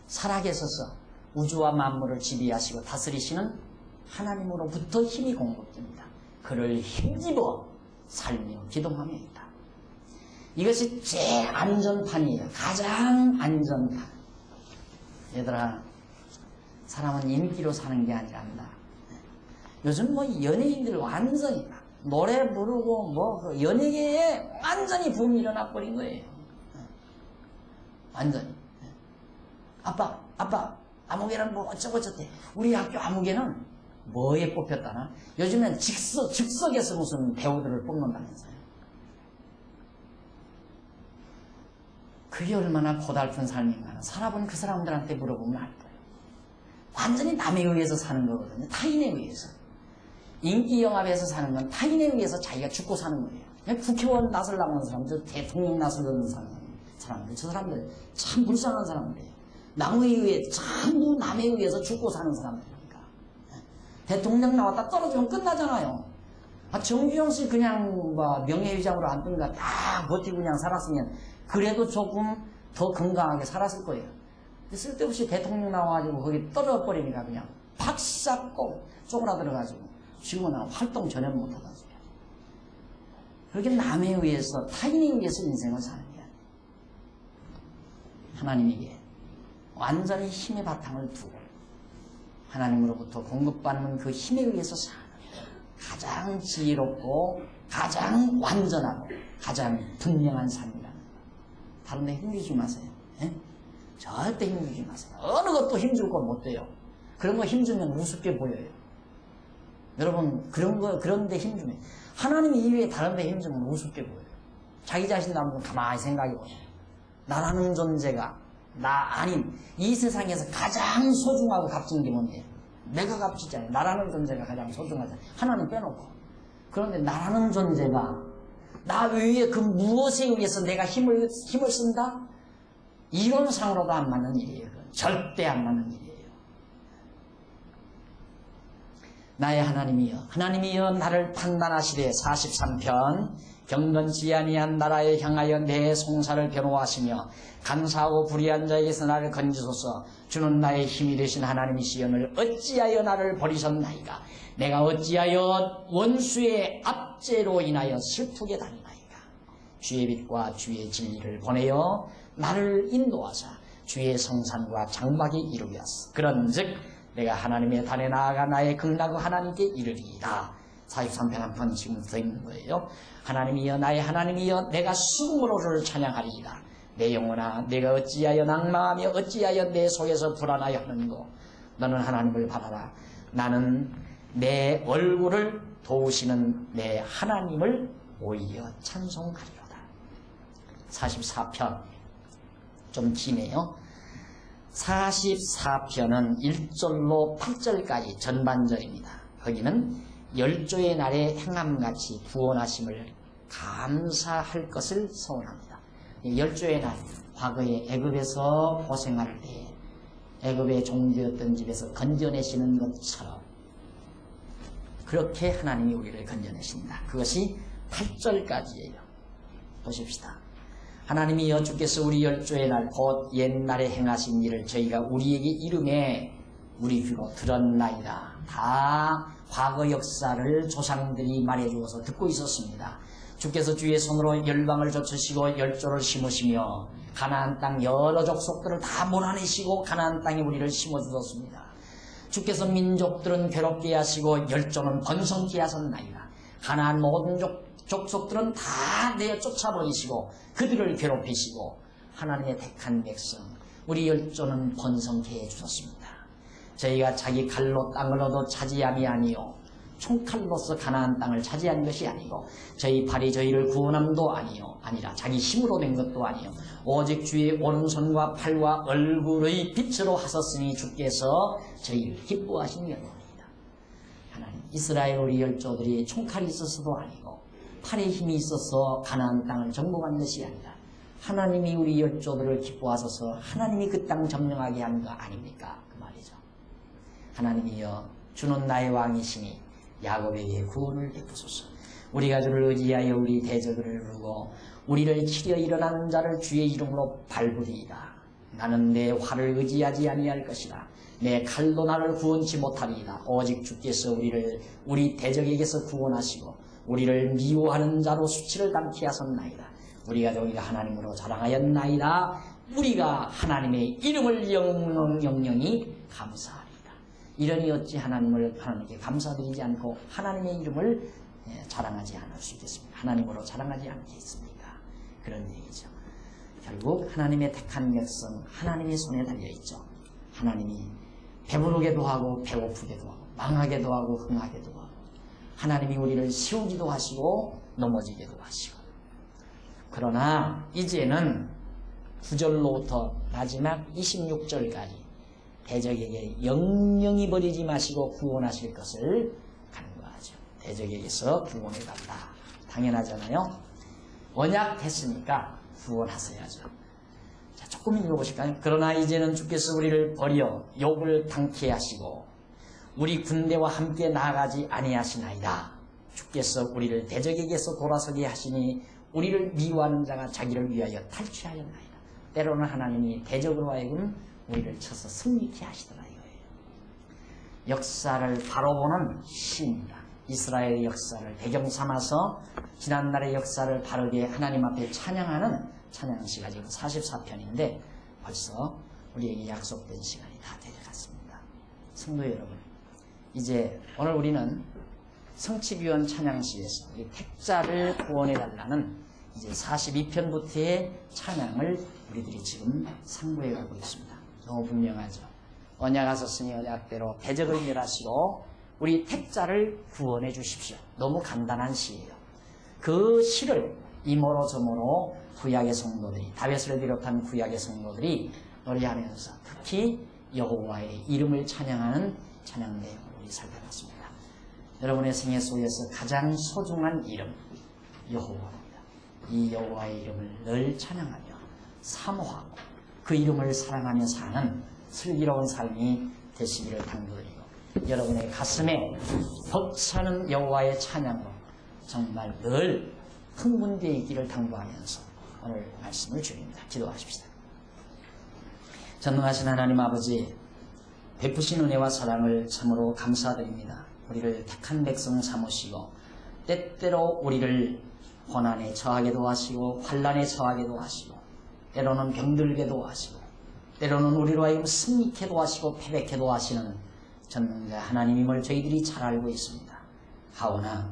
살아계셔서 우주와 만물을 지배하시고 다스리시는 하나님으로부터 힘이 공급됩니다. 그를 힘입어 살며 기도하며 있다. 이것이 제일 안전판이에요. 가장 안전판. 얘들아, 사람은 인기로 사는 게 아니란다. 요즘 뭐 연예인들 완전히 노래 부르고 뭐 연예계에 완전히 붐이 일어나 버린 거예요. 완전히. 아빠 아무개는 뭐 어쩌고저쩌대. 우리 학교 아무개는 뭐에 뽑혔다나? 요즘엔 즉석에서 무슨 배우들을 뽑는다면서요. 그게 얼마나 고달픈 삶인가. 살아본 그 사람들한테 물어보면 알 거예요. 완전히 남에 의해서 사는 거거든요. 타인에 의해서. 인기 영합에서 사는 건 타인에 의해서 자기가 죽고 사는 거예요. 그냥 국회의원 나서려고 하는 사람들, 대통령 나서려는 사람들, 저 사람들 참 불쌍한 사람들이에요. 남에 의해, 전부 남에 의해서 죽고 사는 사람들이니까. 대통령 나왔다 떨어지면 끝나잖아요. 정주영 씨 그냥 명예회장으로 앉든가 딱 버티고 그냥 살았으면 그래도 조금 더 건강하게 살았을 거예요. 쓸데없이 대통령 나와가지고 거기 떨어져 버리니까 그냥 박싹 꼭 쪼그라들어가지고 지금은 활동 전혀 못하다고요. 그렇게 남에 의해서 타인에 의해서 인생을 사는 게 아니에요. 하나님에게 완전히 힘의 바탕을 두고 하나님으로부터 공급받는 그 힘에 의해서 사는 가장 지혜롭고 가장 완전하고 가장 분명한 삶이라는 거. 다른 데 힘주지 마세요. 예? 절대 힘주지 마세요. 어느 것도 힘줄 건 못 돼요. 그런 거 힘주면 우습게 보여요. 여러분 그런 데 힘주면 하나님 이외에 다른 데 힘주면 우습게 보여요. 자기 자신도 한번 가만히 생각해 보세요. 나라는 존재가 나 아닌 이 세상에서 가장 소중하고 값진 게 뭔데요? 내가 값지잖아요. 나라는 존재가 가장 소중하잖아요. 하나는 빼놓고. 그런데 나라는 존재가 나 위에 그 무엇에 의해서 내가 힘을 쓴다? 이론상으로도 안 맞는 일이에요. 절대 안 맞는 일이에요. 나의 하나님이여 나를 판단하시되 43편 경건치 아니한 나라에 향하여 내 송사를 변호하시며 간사하고 불의한 자에게서 나를 건지소서. 주는 나의 힘이 되신 하나님이시여늘 어찌하여 나를 버리셨나이까. 내가 어찌하여 원수의 압제로 인하여 슬프게 다니나이까. 주의 빛과 주의 진리를 보내어 나를 인도하사 주의 성산과 장막에 이르게 하소서. 그런즉 내가 하나님의 단에 나아가 나의 극락의 하나님께 이르리이다. 43편 한 편 지금 써 있는 거예요. 하나님이여 나의 하나님이여 내가 수금으로를 찬양하리이다. 내 영혼아 내가 어찌하여 낭망하며 어찌하여 내 속에서 불안하여 하는고. 너는 하나님을 바라라. 나는 내 얼굴을 도우시는 내 하나님을 오히려 찬송하리로다. 44편 좀 기네요. 44편은 1절로 8절까지 전반절입니다. 거기는 열조의 날에 행함같이 구원하심을 감사할 것을 서원합니다. 열조의 날, 과거에 애굽에서 고생할 때 애굽의 종되었던 집에서 건져내시는 것처럼 그렇게 하나님이 우리를 건져내신다. 그것이 8절까지예요. 보십시다. 하나님이여 주께서 우리 열조의 날 곧 옛날에 행하신 일을 저희가 우리에게 이름에 우리 귀로 들었나이다. 다 과거 역사를 조상들이 말해주어서 듣고 있었습니다. 주께서 주의 손으로 열방을 젖으시고 열조를 심으시며 가나안 땅 여러 족속들을 다 몰아내시고 가나안 땅에 우리를 심어주셨습니다. 주께서 민족들은 괴롭게 하시고 열조는 번성케 하셨나이다. 가나안 모든 족속들은 다 내어 쫓아버리시고 그들을 괴롭히시고 하나님의 택한 백성 우리 열조는 번성케 해주셨습니다. 저희가 자기 칼로 땅을 얻어 차지함이 아니요 총칼로서 가나안 땅을 차지한 것이 아니고 저희 팔이 저희를 구원함도 아니라 자기 힘으로 된 것도 아니요 오직 주의 오른손과 팔과 얼굴의 빛으로 하셨으니 주께서 저희를 기뻐하신 연원이다. 하나님 이스라엘 우리 열조들이 총칼이 있어서도 아니고 팔에 힘이 있어서 가나안 땅을 정복한 것이 아니라 하나님이 우리 열조들을 기뻐하셔서 하나님이 그 땅 점령하게 한 거 아닙니까? 그 말이죠. 하나님이여 주는 나의 왕이시니 야곱에게 구원을 베푸소서. 우리가 주를 의지하여 우리 대적을 이루고 우리를 치려 일어나는 자를 주의 이름으로 밟으리이다. 나는 내 활을 의지하지 아니할 것이라. 내 칼로 나를 구원치 못하리이다. 오직 주께서 우리 대적에게서 구원하시고 우리를 미워하는 자로 수치를 담게 하셨나이다. 우리가 저희가 하나님으로 자랑하였나이다. 우리가 하나님의 이름을 영영히 감사하리이다. 이러니 어찌 하나님께 감사드리지 않고 하나님의 이름을 자랑하지 않을 수 있겠습니까? 하나님으로 자랑하지 않겠습니까? 그런 얘기죠. 결국 하나님의 택한 백성 하나님의 손에 달려있죠. 하나님이 배부르게도 하고 배고프게도 하고 망하게도 하고 흥하게도 하고 하나님이 우리를 세우기도 하시고 넘어지게도 하시고 그러나 이제는 9절로부터 마지막 26절까지 대적에게 영영히 버리지 마시고 구원하실 것을 간구하죠. 대적에게서 구원해 달라. 당연하잖아요. 언약했으니까 구원하셔야죠. 자, 조금 읽어보실까요? 그러나 이제는 주께서 우리를 버려 욕을 당케 하시고 우리 군대와 함께 나아가지 아니하시나이다. 주께서 우리를 대적에게서 돌아서게 하시니 우리를 미워하는 자가 자기를 위하여 탈취하였나이다. 때로는 하나님이 대적으로 하여금 우리를 쳐서 승리케 하시더라 이거예요. 역사를 바로 보는 시입니다. 이스라엘의 역사를 배경 삼아서 지난날의 역사를 바르게 하나님 앞에 찬양하는 찬양시가 지금 44편인데 벌써 우리에게 약속된 시간이 다 되어갔습니다. 성도 여러분, 이제 오늘 우리는 성취기원 찬양시에서 우리 택자를 구원해달라는 이제 42편부터의 찬양을 우리들이 지금 상고해가고 있습니다. 너무 분명하죠. 언약하셨으니 언약대로 대적을 멸하시고 우리 택자를 구원해 주십시오. 너무 간단한 시예요. 그 시를 이모로 저모로 구약의 성도들이 다윗을 비롯한 구약의 성도들이 노래하면서 특히 여호와의 이름을 찬양하는 찬양 내용을 우리 살펴봤습니다. 여러분의 생애 속에서 가장 소중한 이름 여호와입니다. 이 여호와의 이름을 늘 찬양하며 사모하고 그 이름을 사랑하며 사는 슬기로운 삶이 되시기를 당부드리고 여러분의 가슴에 벅차는 여호와의 찬양으로 정말 늘 흥분되어 있기를 당부하면서 오늘 말씀을 드립니다. 기도하십시다. 전능하신 하나님 아버지, 베푸신 은혜와 사랑을 참으로 감사드립니다. 우리를 택한 백성 삼으시고 때때로 우리를 고난에 처하게도 하시고 환난에 처하게도 하시고 때로는 병들게도 하시고 때로는 우리로 하여금 승리케도 하시고 패배케도 하시는 전능자 하나님임을 저희들이 잘 알고 있습니다. 하오나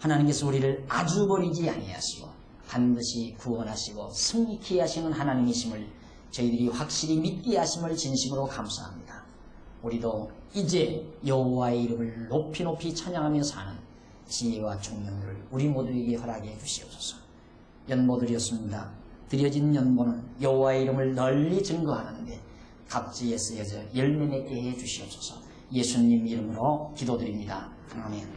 하나님께서 우리를 아주 버리지 아니하시고 반드시 구원하시고 승리케 하시는 하나님이심을 저희들이 확실히 믿게 하심을 진심으로 감사합니다. 우리도 이제 여호와의 이름을 높이 높이 찬양하며 사는 지혜와 총명을 우리 모두에게 허락해 주시옵소서. 연모들이었습니다. 드려진 연모는 여호와의 이름을 널리 증거하는데 각지에 쓰여져 열매 맺게 해 주시옵소서. 예수님 이름으로 기도드립니다. 아멘.